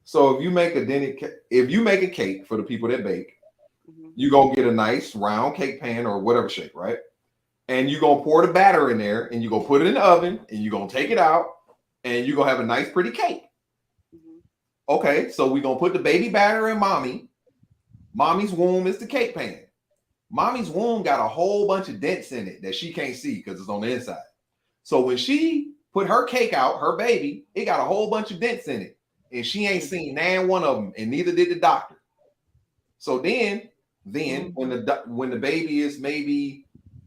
So if you make a cake for the people that bake, Mhm. you're gonna get a nice round cake pan or whatever shape, right? And you're gonna pour the batter in there and you're gonna put it in the oven and you're gonna take it out and you're gonna have a nice pretty cake. Mhm. Okay, so we're gonna put the baby batter in mommy. Mommy's womb is the cake pan. Mommy's womb got a whole bunch of dents in it that she can't see because it's on the inside. So when she put her cake out, her baby, it got a whole bunch of dents in it. And she ain't seen nan one of them, and neither did the doctor. So then when the baby is maybe,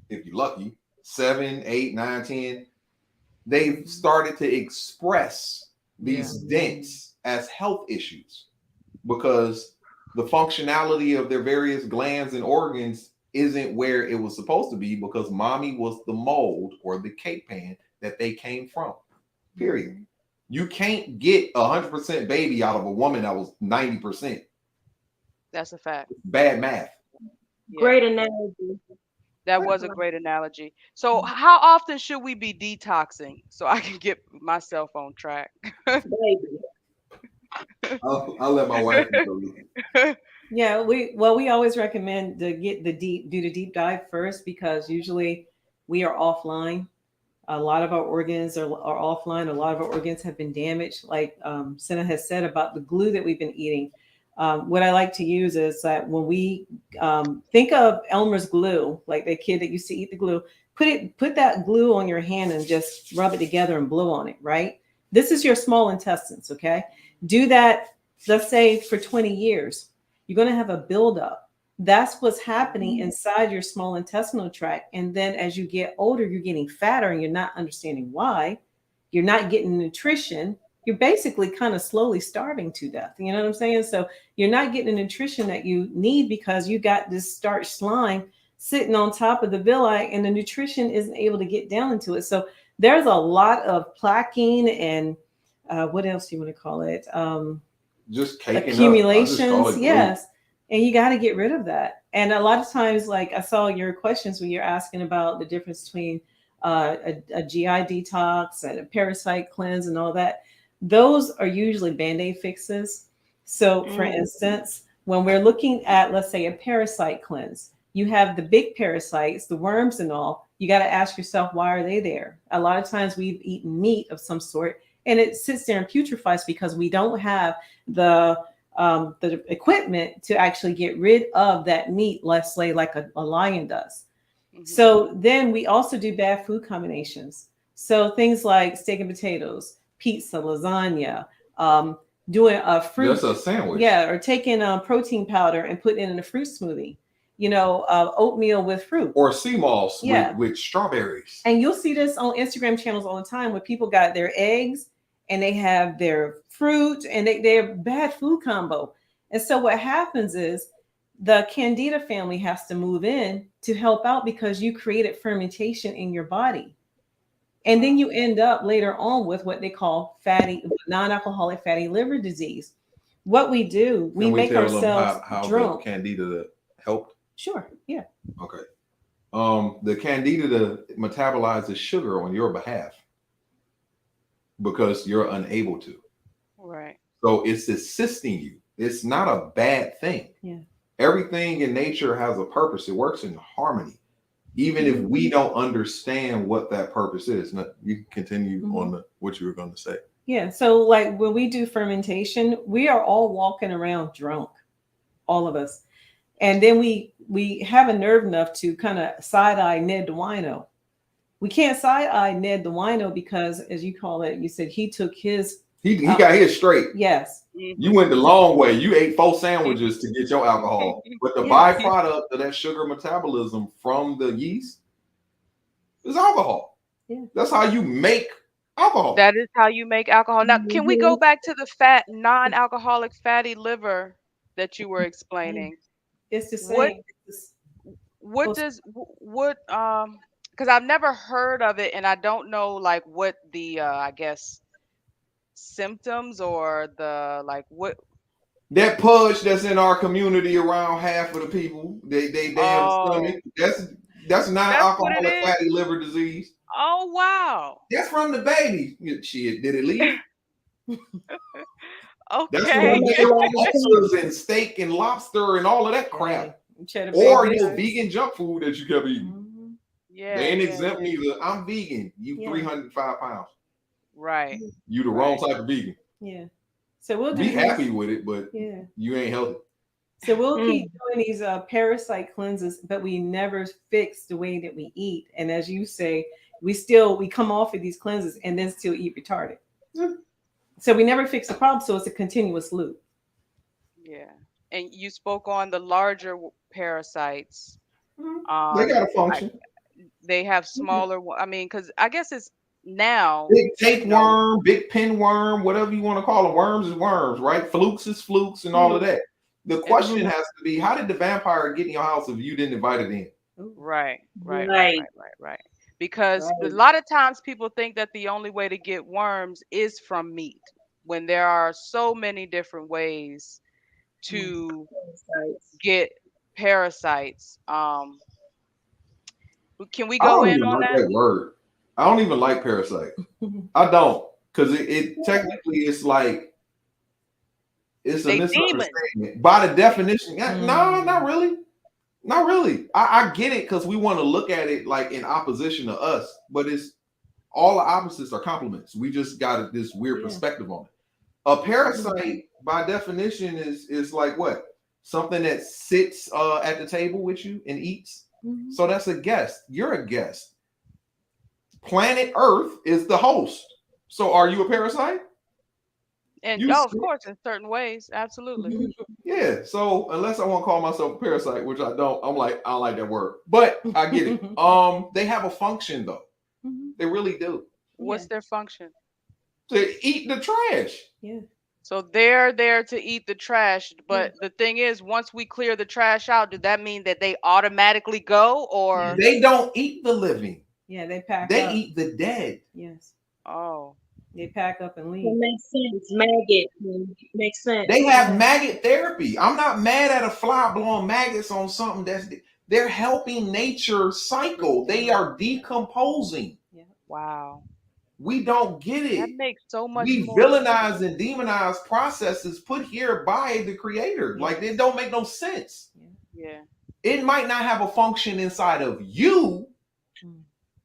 if you're lucky, 7, 8, 9, 10, they've started to express these dents as health issues because the functionality of their various glands and organs isn't where it was supposed to be because mommy was the mold or the cake pan that they came from. Period. You can't get 100% baby out of a woman that was 90%. That's a fact. Bad math. Yeah. Great analogy. That was a great analogy. So how often should we be detoxing so I can get myself on track? Baby. I'll let my wife know. Yeah, we always recommend to do the deep dive first because usually we are offline. A lot of our organs are offline. A lot of our organs have been damaged. Like Senna has said about the glue that we've been eating. What I like to use is that when we think of Elmer's glue, like the kid that used to eat the glue, put that glue on your hand and just rub it together and blow on it, right? This is your small intestines, okay? Do that, let's say, for 20 years. You're going to have a buildup. That's what's happening inside your small intestinal tract. And then as you get older, you're getting fatter and you're not understanding why. You're not getting nutrition. You're basically kind of slowly starving to death. You know what I'm saying? So you're not getting the nutrition that you need because you got this starch slime sitting on top of the villi and the nutrition isn't able to get down into it. So there's a lot of plaquing and what else do you want to call it? Just caking accumulations. Yes. And you got to get rid of that. And a lot of times, like I saw your questions when you're asking about the difference between a GI detox and a parasite cleanse and all that. Those are usually Band-Aid fixes. So for instance, when we're looking at, let's say, a parasite cleanse, you have the big parasites, the worms and all. You got to ask yourself, why are they there? A lot of times we've eaten meat of some sort and it sits there and putrefies because we don't have the equipment to actually get rid of that meat, let's say like a lion does. Mm-hmm. So then we also do bad food combinations. So things like steak and potatoes, pizza, lasagna, doing a fruit, That's a sandwich. yeah, or taking a protein powder and putting it in a fruit smoothie. Oatmeal with fruit. Or sea moss Yeah. with strawberries. And you'll see this on Instagram channels all the time where people got their eggs and they have their fruit and they're bad food combo. And so what happens is the Candida family has to move in to help out because you created fermentation in your body. And then you end up later on with what they call non-alcoholic fatty liver disease. What we do, we make tell them ourselves how drunk. the Candida helped. Sure, yeah. Okay. The Candida metabolizes sugar on your behalf because you're unable to. Right. So it's assisting you. It's not a bad thing. Yeah. Everything in nature has a purpose. It works in harmony. Even if we don't understand what that purpose is. Now, you can continue on what you were going to say. Yeah. So like when we do fermentation, we are all walking around drunk, all of us. And then we have a nerve enough to kind of side-eye Ned the wino. We can't side-eye Ned the wino because, as you call it, you said he took his. He got his straight. Yes. You went the long way. You ate 4 sandwiches to get your alcohol. But the byproduct of that sugar metabolism from the yeast is alcohol. Yeah. That's how you make alcohol. That is how you make alcohol. Now, can we go back to the non-alcoholic fatty liver that you were explaining? It's the same. Because I've never heard of it and I don't know like what the I guess symptoms or the like what that pudge that's in our community around half of the people, they damn stomach. That's not alcoholic fatty liver disease. Oh wow. That's from the baby. Shit, did it leave? Okay. That's from the extras and steak and lobster and all of that crap. Or vegan junk food that you kept eating. Yeah. They ain't exempt either. I'm vegan. You 305 pounds. Right. You the wrong type of vegan. Yeah. So we'll be happy with it, but you ain't healthy. So we'll keep doing these parasite cleanses, but we never fix the way that we eat. And as you say, we come off of these cleanses and then still eat retarded. So we never fix the problem. So it's a continuous loop. Yeah. And you spoke on the larger parasites. They got a function. They have smaller. I mean, because I guess it's now big tapeworm, big pinworm, whatever you want to call them. Worms is worms, right? Flukes is flukes, and all of that. The question has to be: how did the vampire get in your house if you didn't invite it in? Right. Because a lot of times people think that the only way to get worms is from meat, when there are so many different ways to get parasites. Can we go in on that? Word. I don't even like parasite. I don't, because it technically it's like it's a misunderstanding. By the definition, no, not really. Not really. I get it because we want to look at it like in opposition to us, but it's all the opposites are complements. We just got this weird perspective on it. A parasite, by definition, is like what? Something that sits at the table with you and eats. So that's a guest. You're a guest. Planet Earth is the host. So are you a parasite? And of course, in certain ways, absolutely. Yeah. So unless I want to call myself a parasite, which I don't, I'm like, I don't like that word. But I get it. They have a function though. They really do. What's their function? To eat the trash. Yeah. So they're there to eat the trash. But the thing is, once we clear the trash out, does that mean that they automatically go, or they don't eat the living? Yeah, they pack. They eat the dead. Yes. Oh. They pack up and leave. It makes sense. Maggot makes sense. They have maggot therapy. I'm not mad at a fly blowing maggots on something they're helping nature cycle. They are decomposing. Yeah. Wow. We don't get it. That makes so much we more villainize sense. And demonize processes put here by the creator. Yeah. Like, it don't make no sense. Yeah. It might not have a function inside of you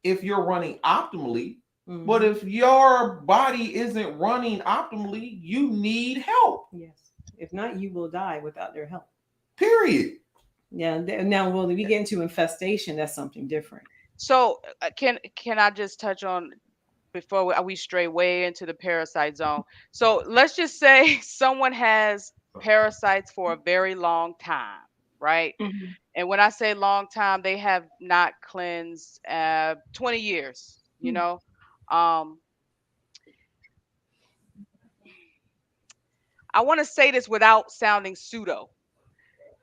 if you're running optimally. But if your body isn't running optimally, you need help. Yes. If not, you will die without their help. Period. Yeah. Now, well, if we get into infestation, that's something different. So can I just touch on before we stray way into the parasite zone. So let's just say someone has parasites for a very long time, right? Mhm. And when I say long time, they have not cleansed 20 years, you Hmm. know. Um, I want to say this without sounding pseudo.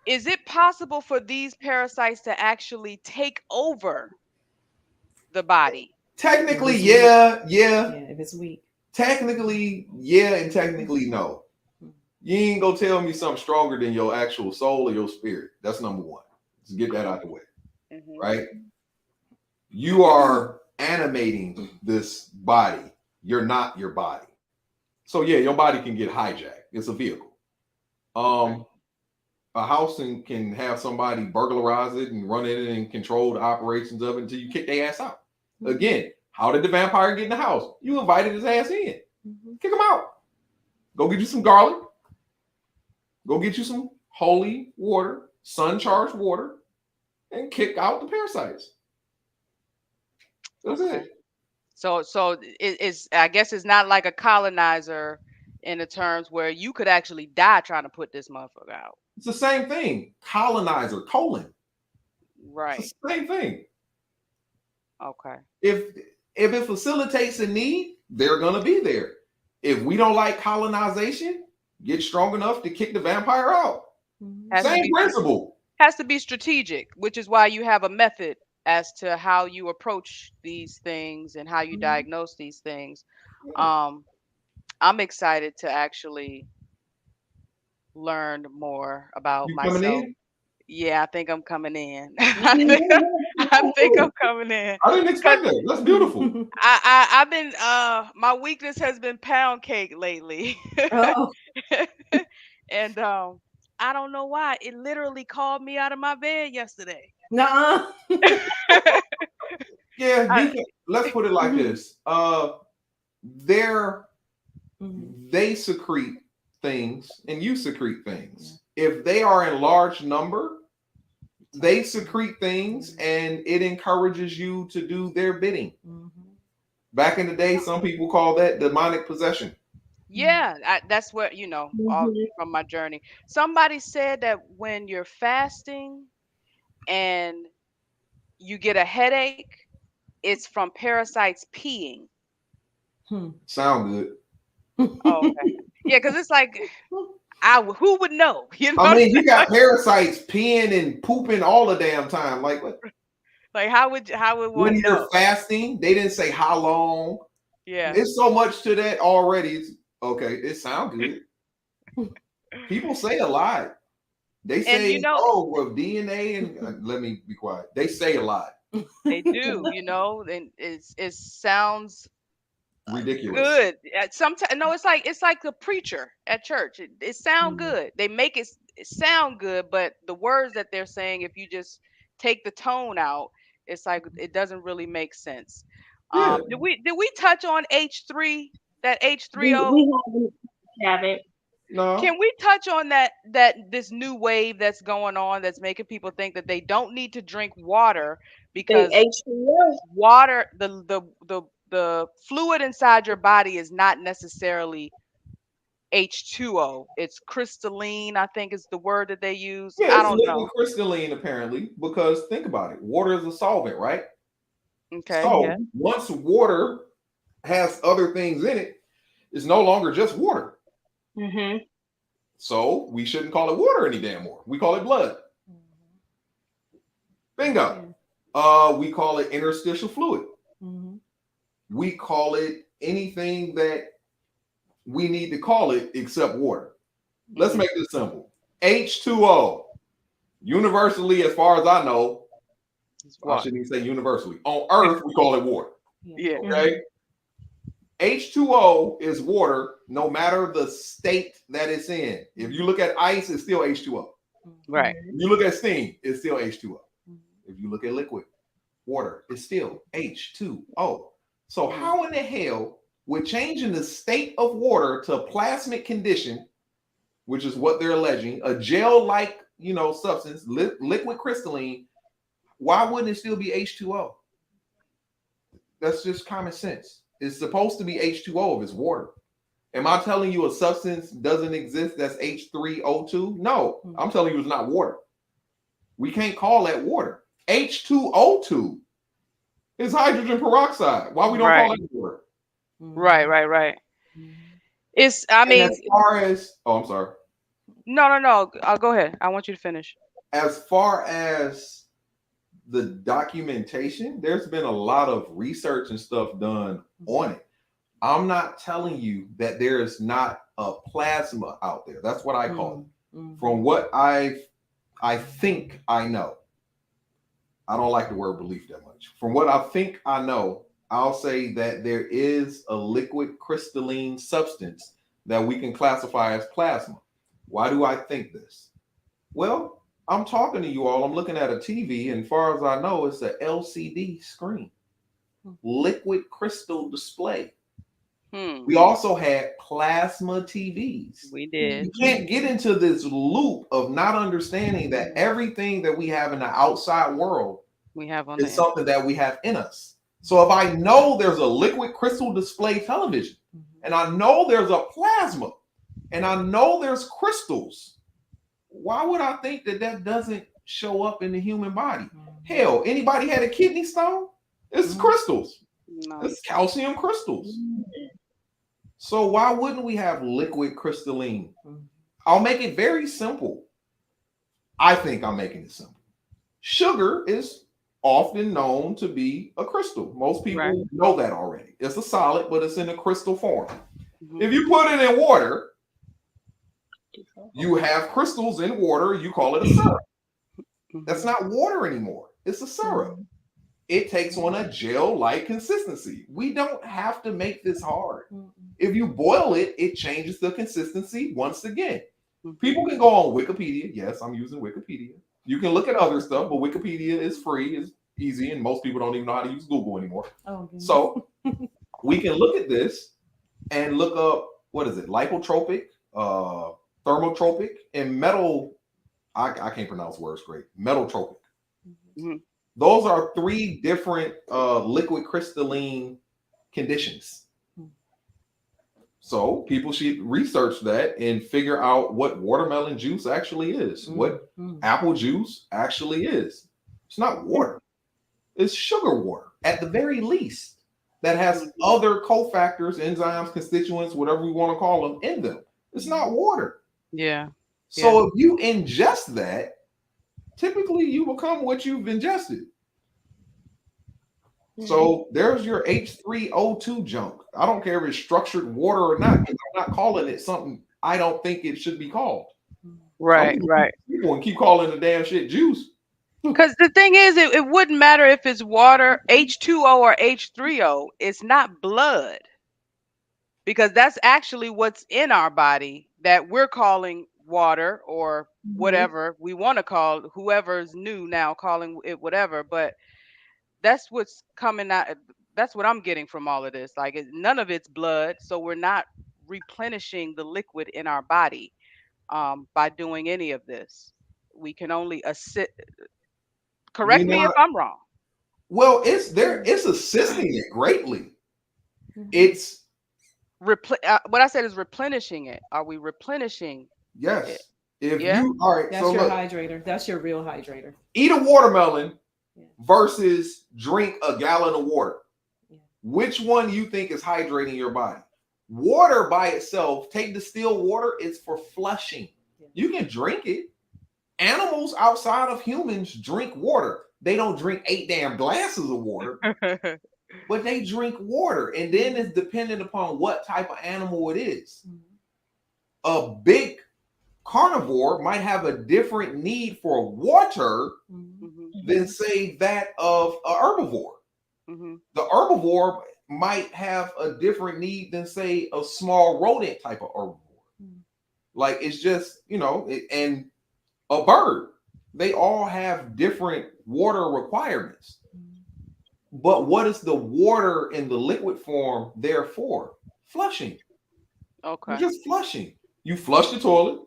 Is it possible for these parasites to actually take over the body? Technically, If it's yeah. Yeah, if it's weak. Technically, yeah, and technically, no. You ain't gonna tell me something stronger than your actual soul or your spirit. That's number one. Let's get that out the way, Mhm. right? You are animating this body. You're not your body. So yeah, your body can get hijacked. It's a vehicle. A house can have somebody burglarize it and run in it and control the operations of it until you kick their ass out. Again, how did the vampire get in the house? You invited his ass in. Kick him out. Go get you some garlic. Go get you some holy water, sun-charged water, and kick out the parasites. That's Okay. it. So it's I guess it's not like a colonizer in the terms where you could actually die trying to put this motherfucker out. It's the same thing. Colonizer, colon. Right. It's the same thing. Okay. If it facilitates a need, they're gonna be there. If we don't like colonization, get strong enough to kick the vampire out. Has to Same be principle. has to be strategic, which is why you have a method as to how you approach these things and how you diagnose these things. I'm excited to actually learn more about You coming myself. in? Yeah, I think I'm coming in. I think I'm coming in. I didn't expect that. That's beautiful. I've been my weakness has been pound cake lately. Oh, And I don't know why. It literally called me out of my bed yesterday. nuh-uh. Yeah, I- you can. Let's put it like this. They secrete things and you secrete things. If they are in large number, they secrete things and it encourages you to do their bidding. Back in the day, some people call that demonic possession. Yeah, that's what, all Mhm. from my journey. Somebody said that when you're fasting and you get a headache, it's from parasites peeing. Sound good. Oh, okay. Yeah, because it's like, who would know? You know I what I'm mean, you saying? got parasites peeing and pooping all the damn time. Like what? Like, how would When one you're know? fasting, they didn't say how long. Yeah. It's so much to that already. It's okay. It sounds good. People say a lot. They And say, you know, "Oh, well, DNA," and let me be quiet. They say a lot. they do, and it sounds Ridiculous. good. Sometimes no, it's like the preacher at church. It sound good. They make it sound good, but the words that they're saying, if you just take the tone out, it's like it doesn't really make sense. Yeah. Did we touch on H3, that We H3O? haven't. No. Can we touch on that this new wave that's going on that's making people think that they don't need to drink water because H2O. water the fluid inside your body is not necessarily H2O. It's crystalline, I think is the word that they use. Yeah, I it's don't liquid know. crystalline apparently because think about it. Water is a solvent, right? Okay. So Yeah. once water has other things in it, it's no longer just water. Mm-hmm. So we shouldn't call it water any damn more. We call it blood. Bingo. We call it interstitial fluid. We call it anything that we need to call it except water. Let's make this simple. H2O. Universally, as far as I know, I shouldn't even say universally. On Earth, we call it water. Yeah. Okay. H2O is water no matter the state that it's in. If you look at ice, it's still H2O. Right. If you look at steam, it's still H2O. If you look at liquid water, it's still H2O. So how in the hell would changing the state of water to a plasmic condition, which is what they're alleging, a gel-like, substance, liquid crystalline, why wouldn't it still be H2O? That's just common sense. It's supposed to be H2O if it's water. Am I telling you a substance doesn't exist that's H3O2? No, I'm telling you it's not water. We can't call that water. H2O2 is hydrogen peroxide. Why we don't call it water? Right. It's, I mean, as far as, oh, I'm sorry. No. I'll go ahead. I want you to finish. As far as the documentation, there's been a lot of research and stuff done on it. I'm not telling you that there is not a plasma out there. That's what I call it. From what I think I know. I don't like the word belief that much. From what I think I know, I'll say that there is a liquid crystalline substance that we can classify as plasma. Why do I think this? Well, I'm talking to you all. I'm looking at a TV, and as far as I know, it's a LCD screen, liquid crystal display. We also had plasma TVs. We did. You can't get into this loop of not understanding that everything that we have in the outside world we have on is something that we have in us. So if I know there's a liquid crystal display television, and I know there's a plasma, and I know there's crystals, why would I think that that doesn't show up in the human body? Hell, anybody had a kidney stone? It's crystals. No. It's calcium crystals. So why wouldn't we have liquid crystalline? I'll make it very simple. I think I'm making it simple. Sugar is often known to be a crystal. Most people know that already. It's a solid, but it's in a crystal form. If you put it in water, you have crystals in water. You call it a syrup. That's not water anymore. It's a syrup. It takes on a gel-like consistency. We don't have to make this hard. If you boil it, it changes the consistency once again. People can go on Wikipedia. Yes, I'm using Wikipedia. You can look at other stuff, but Wikipedia is free, is easy, and most people don't even know how to use Google anymore. So we can look at this and look up, what is it, lipotropic, thermotropic, and metal. I can't pronounce words great. Metatropic. Those are three different liquid crystalline conditions. So people should research that and figure out what watermelon juice actually is, what apple juice actually is. It's not water. It's sugar water at the very least that has other cofactors, enzymes, constituents, whatever we want to call them, in them. It's not water. Yeah. So if you ingest that, typically you become what you've ingested. So there's your H3O2 junk. I don't care if it's structured water or not. I'm not calling it something I don't think it should be called. Right. People want to keep calling the damn shit juice. Because the thing is, it wouldn't matter if it's water, H2O or H3O. It's not blood. Because that's actually what's in our body that we're calling water or whatever we want to call, whoever's new now calling it whatever. But that's what's coming out. That's what I'm getting from all of this. Like, none of it's blood. So we're not replenishing the liquid in our body by doing any of this. We can only assist. Correct me if I'm wrong. Well, it's assisting it greatly. It's what I said is replenishing it. Are we replenishing? Yes. It? If you all right, that's your hydrator. That's your real hydrator. Eat a watermelon versus drink a gallon of water. Which one you think is hydrating your body? Water by itself, take distilled water, it's for flushing. You can drink it. Animals outside of humans drink water. They don't drink 8 damn glasses of water, but they drink water. And then it's dependent upon what type of animal it is. A big carnivore might have a different need for water than, say, that of a herbivore. The herbivore might have a different need than, say, a small rodent type of herbivore. Like, it's just, and a bird, they all have different water requirements. But what is the water in the liquid form there for? Flushing. Okay. You're just flushing. You flush the toilet.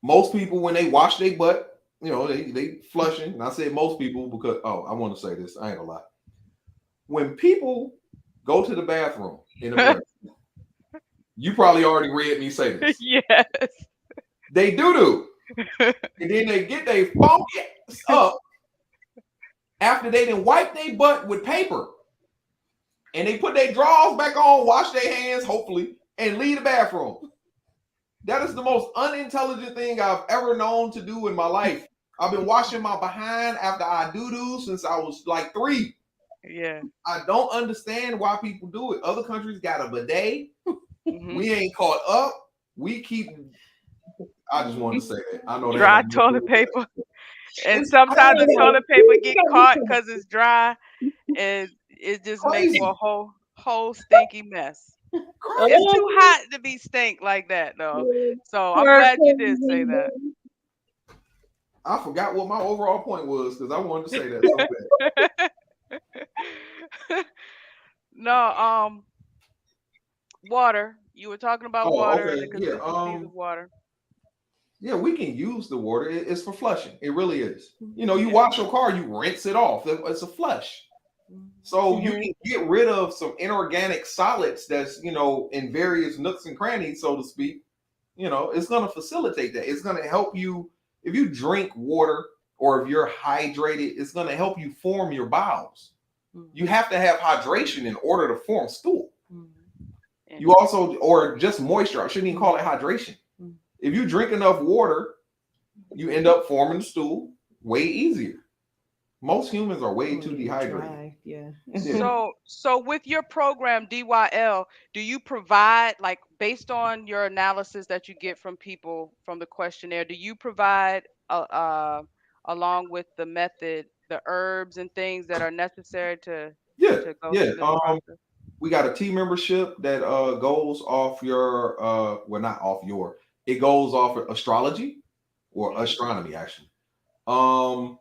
Most people, when they wash their butt, they flushing. And I say most people because, I want to say this. I ain't gonna lie. When people go to the bathroom in America. You probably already read me say this. Yes. They do. And then they get their funky up after they done wipe their butt with paper. And they put their drawers back on, wash their hands, hopefully, and leave the bathroom. That is the most unintelligent thing I've ever known to do in my life. I've been washing my behind after I do since I was like 3. Yeah. I don't understand why people do it. Other countries got a bidet. Mhm. We ain't caught up. We keep. I just wanted to say that. I know Dry that toilet paper. And It's sometimes the crazy. toilet paper get caught because it's dry, and it just makes Crazy. for a whole stinky mess. Crazy. It's too hot to be stink like that, though. So I'm glad you did say that. I forgot what my overall point was because I wanted to say that so bad. No, water. You were talking about water and the Okay. Yeah. consistency of water. Yeah, we can use the water. It's for flushing. It really is. You know, you wash your car, you rinse it off. It's a flush. So you can get rid of some inorganic solids that's, you know, in various nooks and crannies, so to speak. You know, it's going to facilitate that. It's going to help you if you drink water or if you're hydrated, it's going to help you form your bowels. You have to have hydration in order to form stool. You also, or just moisture. I shouldn't even call it hydration. If you drink enough water, you end up forming the stool way easier. Most humans are way too dehydrated. Yeah. So with your program DYL, do you provide, like, based on your analysis that you get from people from the questionnaire, do you provide along with the method the herbs and things that are necessary to go through this process? We got a T membership that goes off your well, not off your, it goes off of astrology or astronomy actually.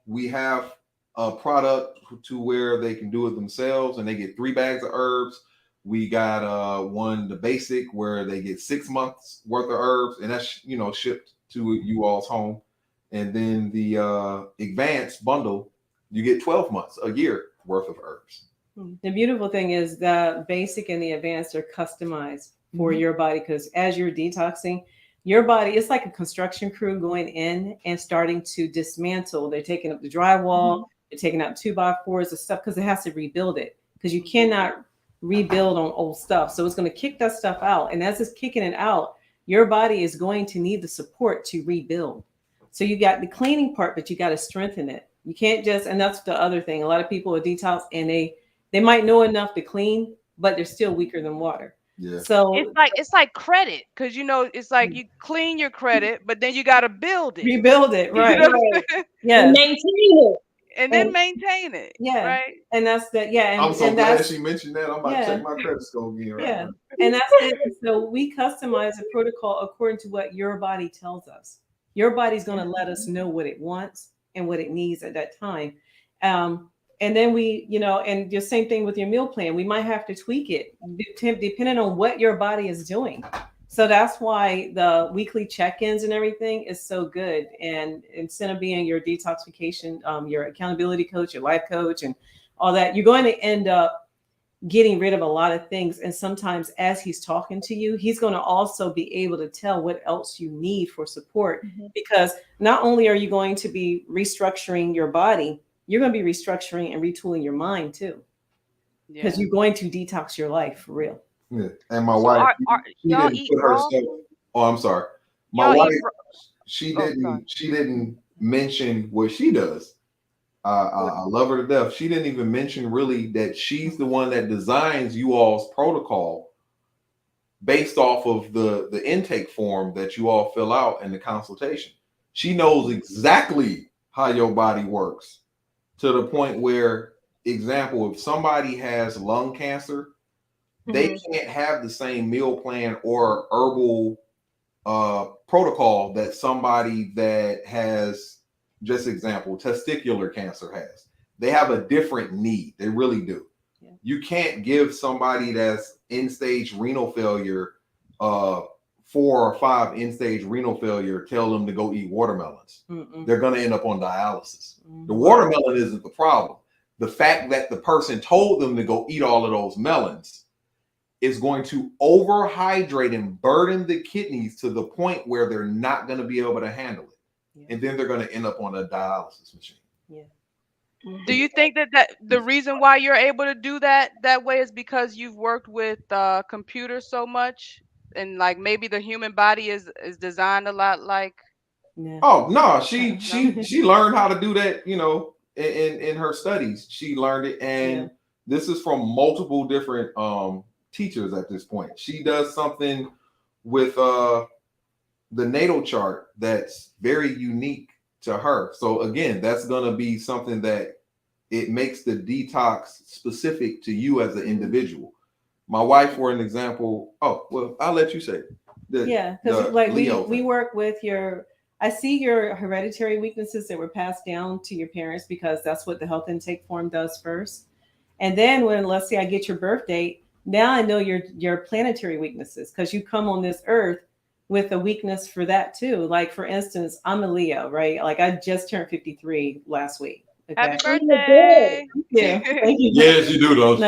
We have a product to where they can do it themselves and they get 3 bags of herbs. We got one, the basic, where they get 6 months worth of herbs, and that's, you know, shipped to you all's home. And then the advanced bundle, you get 12 months, a year worth of herbs. The beautiful thing is the basic and the advanced are customized for your body, because as you're detoxing, your body, it's like a construction crew going in and starting to dismantle. They're taking up the drywall, they're taking out 2x4s and stuff because it has to rebuild it, because you cannot rebuild on old stuff. So it's going to kick that stuff out. And as it's kicking it out, your body is going to need the support to rebuild. So you got the cleaning part, but you got to strengthen it. You can't just, and that's the other thing. A lot of people are detox and they might know enough to clean, but they're still weaker than water. Yeah. So it's like credit, because, you know, it's like you clean your credit, but then you got to build it, rebuild it, right? You know? Yeah, maintain it. And then maintain it. Yeah. Right. And that's that. Yeah. And, I'm so and glad that's, she mentioned that. I'm about to check my credit score again right now. And that's it. So we customize a protocol according to what your body tells us. Your body's going to let us know what it wants and what it needs at that time. And then we, you know, and the same thing with your meal plan. We might have to tweak it depending on what your body is doing. So that's why the weekly check-ins and everything is so good. And instead of being your detoxification, your accountability coach, your life coach, and all that, you're going to end up getting rid of a lot of things. And sometimes as he's talking to you, he's going to also be able to tell what else you need for support. Because not only are you going to be restructuring your body, you're going to be restructuring and retooling your mind too. Because you're going to detox your life for real. Yeah. And my wife, she didn't put herself. Oh, I'm sorry. My wife, she didn't mention what she does. I love her to death. She didn't even mention really that she's the one that designs you all's protocol based off of the intake form that you all fill out in the consultation. She knows exactly how your body works, to the point where, example, if somebody has lung cancer, they can't have the same meal plan or herbal protocol that somebody that has, just example, testicular cancer has. They have a different need. They really do. Yeah. You can't give somebody that's end-stage renal failure, 4 or 5 end-stage renal failure, tell them to go eat watermelons. They're going to end up on dialysis. The watermelon isn't the problem. the fact that the person told them to go eat all of those melons is going to overhydrate and burden the kidneys to the point where they're not going to be able to handle it. Yeah. And then they're going to end up on a dialysis machine. Yeah. Do you think that the reason why you're able to do that way is because you've worked with computers so much, and like maybe the human body is designed a lot like? Yeah. Oh no, No? she learned how to do that, you know, in her studies. She learned it, and Yeah. this is from multiple different teachers at this point. She does something with the natal chart that's very unique to her. So again, that's gonna be something that it makes the detox specific to you as an individual. My wife, for an example, oh well, I'll let you say it. Yeah, because like we work with your, I see your hereditary weaknesses that were passed down to your parents because that's what the health intake form does first. And then when, let's say I get your birth date, now I know your planetary weaknesses because you come on this earth with a weakness for that too. Like for instance, I'm a Leo, right? Like I just turned 53 last week. Okay. Happy birthday! Yeah. Thank you. Yes, you do those.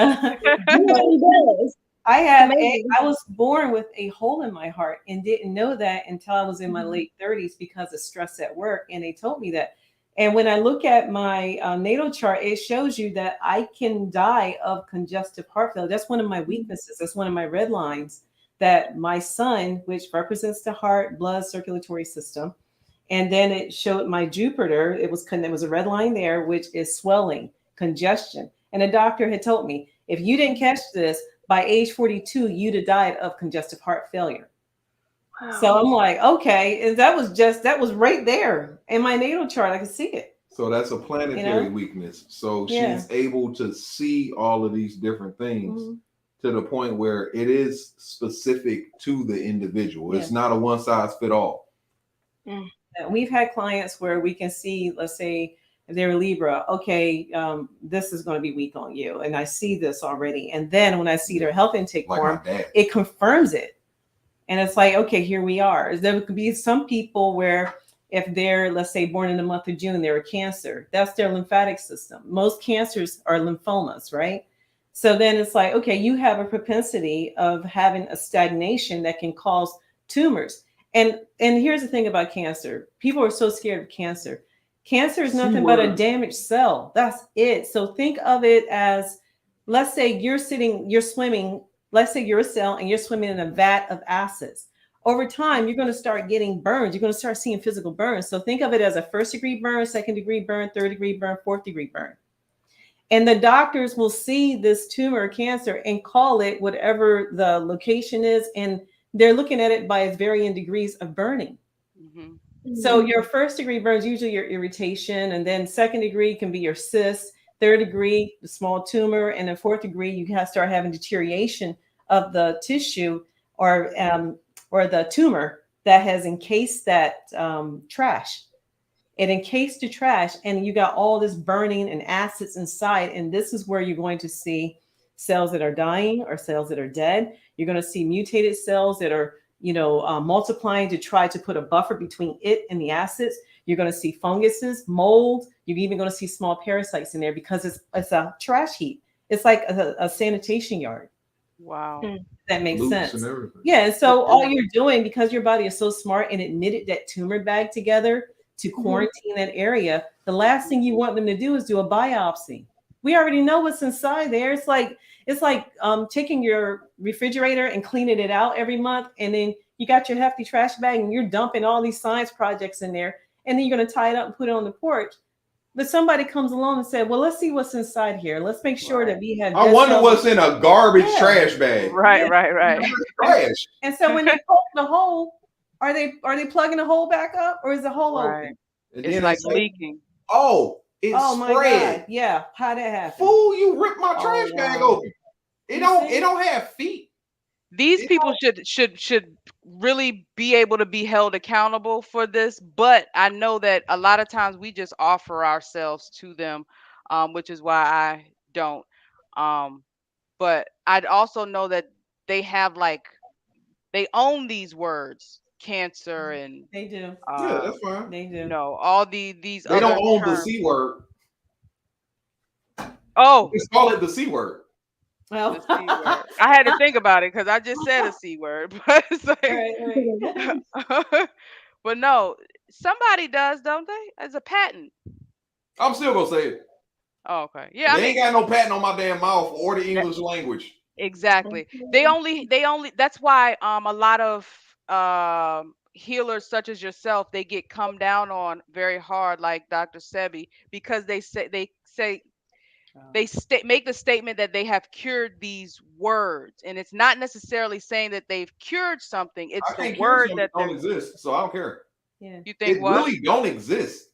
I have I was born with a hole in my heart and didn't know that until I was in my late 30s because of stress at work. And they told me that. And when I look at my natal chart, it shows you that I can die of congestive heart failure. That's one of my weaknesses. That's one of my red lines, that my sun, which represents the heart, blood, circulatory system. And then it showed my Jupiter. It was a red line there, which is swelling, congestion. And a doctor had told me, if you didn't catch this, by age 42, you'd have died of congestive heart failure. Wow. So I'm like, okay, and that was right there in my natal chart. I could see it. So that's a planetary weakness. So she's able to see all of these different things to the point where it is specific to the individual. It's not a one size fit all. We've had clients where we can see, let's say, if they're Libra, okay, this is going to be weak on you. And I see this already. And then when I see their health intake form, it confirms it. And it's like, okay, here we are. There could be some people where if they're, let's say, born in the month of June, they're a Cancer. That's their lymphatic system. Most cancers are lymphomas, right? So then it's like, okay, you have a propensity of having a stagnation that can cause tumors. And here's the thing about cancer. People are so scared of cancer. Cancer is nothing but a damaged cell. That's it. So think of it as, let's say you're swimming, let's say you're a cell and you're swimming in a vat of acids. Over time, you're going to start getting burns. You're going to start seeing physical burns. So think of it as a 1st degree burn, 2nd degree burn, 3rd degree burn, 4th degree burn. And the doctors will see this tumor or cancer and call it whatever the location is. And they're looking at it by its varying degrees of burning. So your 1st degree burns usually your irritation, and then 2nd degree can be your cyst, 3rd degree, the small tumor, and then 4th degree, you start having deterioration of the tissue or the tumor that has encased that trash. It encased the trash, and you got all this burning and acids inside, and this is where you're going to see cells that are dying or cells that are dead. You're going to see mutated cells that are multiplying to try to put a buffer between it and the acids. You're going to see funguses, mold. You're even going to see small parasites in there because it's a trash heap. It's like a sanitation yard. Wow. That makes sense. Yeah. And so all you're doing, because your body is so smart and it knitted that tumor bag together to quarantine that area, the last thing you want them to do is do a biopsy. We already know what's inside there. It's like taking your refrigerator and cleaning it out every month. And then you got your hefty trash bag and you're dumping all these science projects in there. And then you're going to tie it up and put it on the porch. But somebody comes along and said, well, let's see what's inside here. Let's make sure that we have. I wonder what's in a garbage trash bag. Right. Trash. And so when they poke the hole, are they plugging the hole back up, or is the hole open? It's like leaking. Oh, it's my spread. God. Yeah. How'd that happen? Fool, you ripped my trash bag open. It don't have feet. These people should really be able to be held accountable for this, but I know that a lot of times we just offer ourselves to them, which is why I don't. But I'd also know that they have they own these words, cancer, and they do. Yeah, that's fine. They do. All these. They don't own the C word. Oh, Just call it the C word. Well, the C word. I had to think about it because I just said a C word, but it's like, right. but no, somebody does, don't they? As a patent. I'm still gonna say it. Oh, okay. Yeah, I They mean, ain't got no patent on my damn mouth or the that, English language. exactly. They only. That's why a lot of healers such as yourself, they get come down on very hard, like Dr. Sebi, because they make the statement that they have cured these words, and it's not necessarily saying that they've cured something. It's I the can't cure word something that that don't exist, so I don't care. Yeah. you think It what? really don't exist.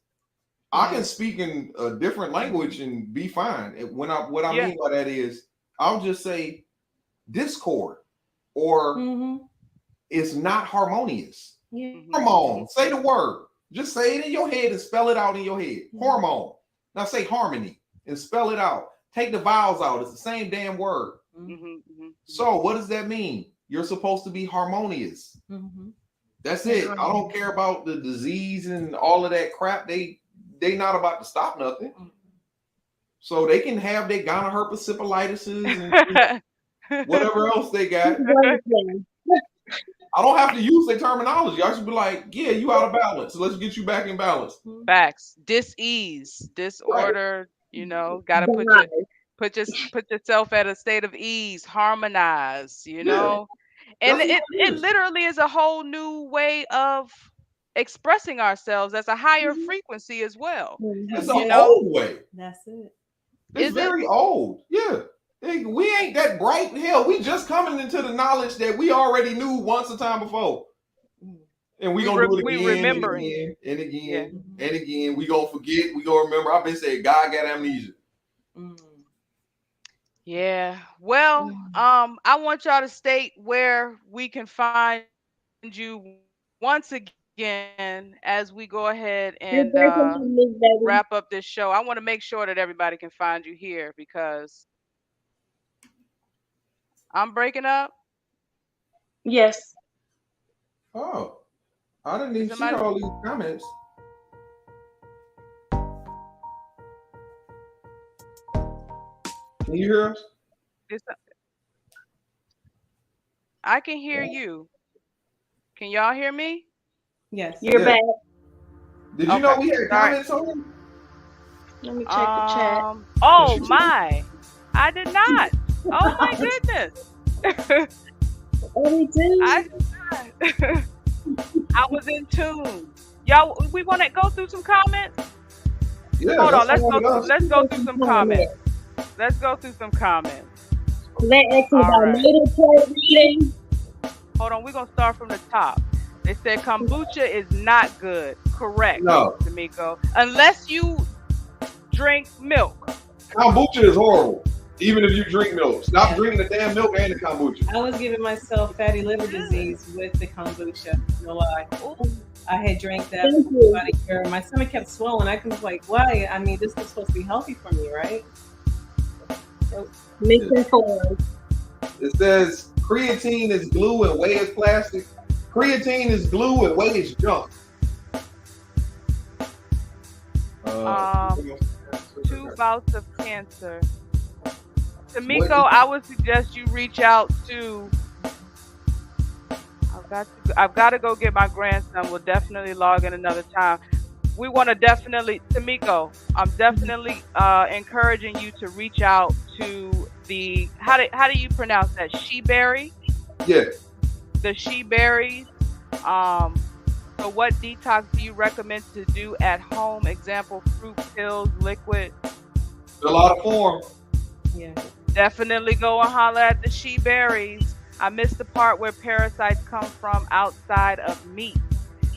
I Yeah. can speak in a different language and be fine. What I Yeah. mean by that is I'll just say discord or Mm-hmm. it's not harmonious. Yeah. Mhm. Hormone. Say the word. Just say it in your head and spell it out in your head. Mhm. Hormone. Now say harmony and spell it out. Take the vowels out. It's the same damn word. Mhm. Mhm. So what does that mean? You're supposed to be harmonious. Mm-hmm. That's it. I don't care about the disease and all of that crap. They not about to stop nothing. So they can have their gonorrhea, herpes, syphilitises, and whatever else they got. I don't have to use their terminology. I should be like, yeah, you out of balance. Let's get you back in balance. Facts. Dis-ease, disorder. You know, gotta put yourself at a state of ease. Harmonize. You know, and That's what it is. literally is a whole new way of expressing ourselves. That's a higher frequency as well. It's You an know, old way. That's it. It's is it? very old. Yeah. Hey, we ain't that bright. Hell, we just coming into the knowledge that we already knew once a time before. And we gonna do it We again remembering. and again Yeah. and again. We gonna forget. We gonna remember. I've been saying God got amnesia. Yeah. Well, I want y'all to state where we can find you once again as we go ahead You're and breaking up, Miss Betty. wrap up this show. I want to make sure that everybody can find you here because I'm breaking up. Yes. Oh, I didn't even see Somebody- all these comments. Can you hear us? I can hear you. Can y'all hear me? Yes. You're Yeah. back. Did you know Okay. we had Sorry. comments on it? Let me check the chat. Oh my. I did not. Oh my goodness. Oh, we do. I was in tune. Y'all, we want to go through some comments. Yeah. Hold on, that's let's all go. it does. Let's go through some comments. Let's go through some comments. They asking All about right. native plant reading. Hold on, we're gonna start from the top. They said kombucha is not good. Correct, No. D'Amico. Unless you drink milk. Kombucha is horrible. Even if you drink milk, stop drinking the damn milk and the kombucha. I was giving myself fatty liver disease with the kombucha. No lie. I had drank that Thank for you. about a year. My stomach kept swelling. I was like, why? I mean, this is supposed to be healthy for me, right? Misinformed. It says creatine is glue and whey is plastic. Creatine is glue and whey is junk. 2 bouts of cancer. D'Amico, I would suggest you reach out to. I've got to go get my grandson. We'll definitely log in another time. We want to definitely, D'Amico, I'm definitely encouraging you to reach out to the, how do you pronounce that? Sheberry? Yeah. The Sheberries. So what detox do you recommend to do at home? Example, fruit pills, liquid. Fill out a form. Yeah. Definitely go and holler at the Sheberries. I missed the part where parasites come from outside of meat.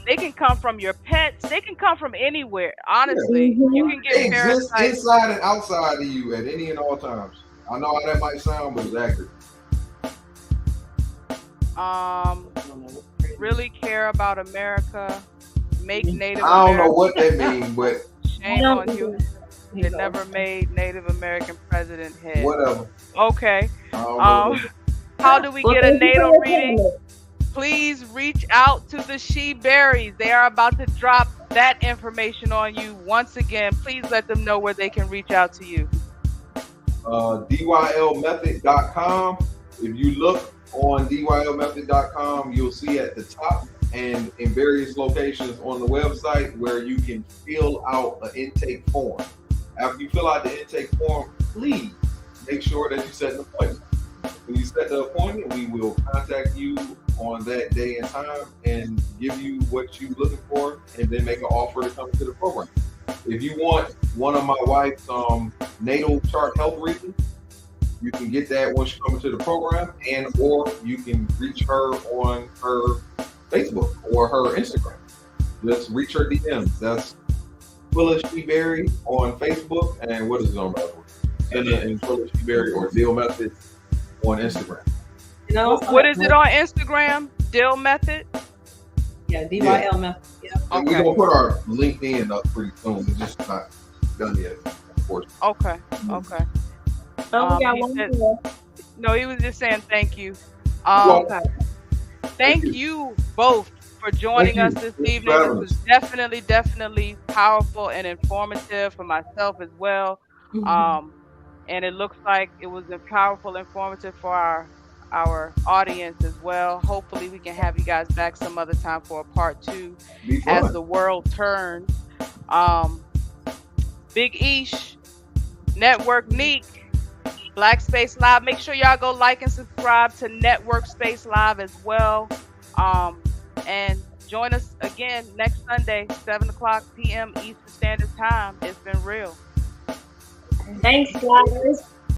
They can come from your pets. They can come from anywhere. Honestly, you can They get exist parasites. inside and outside of you at any and all times. I know how that might sound, but it's accurate. Really care about America. Make Native I don't know American. what that means, but Shame on you. It never made Native American president head. whatever. Okay. I don't know. How do we get a natal reading? Please reach out to the Sheberries. They are about to drop that information on you once again. Please let them know where they can reach out to you. dylmethod.com. If you look on dylmethod.com, you'll see at the top and in various locations on the website where you can fill out an intake form. After you fill out the intake form, please make sure that you set an appointment. When you set the appointment, we will contact you on that day and time and give you what you're looking for, and then make an offer to come to the program. If you want one of my wife's natal chart health readings, you can get that once you come into the program, and or you can reach her on her Facebook or her Instagram. Just reach her DMs. That's Phyllis G. Berry on Facebook, and what is it on Facebook? And Phyllis G. Berry or Deal Method on Instagram. What is it on Instagram? Dill Method? Yeah, DYL Method. Yeah. And we're gonna put our LinkedIn up pretty soon. It's just not done yet, of course. Okay. Oh, we got He one said- more. No, he was just saying thank you. Well, Thank you both for joining Thank us you. this Thanks evening. for This having was definitely powerful and informative for myself as well. And it looks like it was powerful, informative for our audience as well. Hopefully we can have you guys back some other time for a part 2 Be as fun. the world turns. Big Ish, Network Neek, Black Space Live. Make sure y'all go like and subscribe to Network Space Live as well. And join us again next Sunday, 7:00 p.m. Eastern Standard Time. It's been real. Thanks, guys.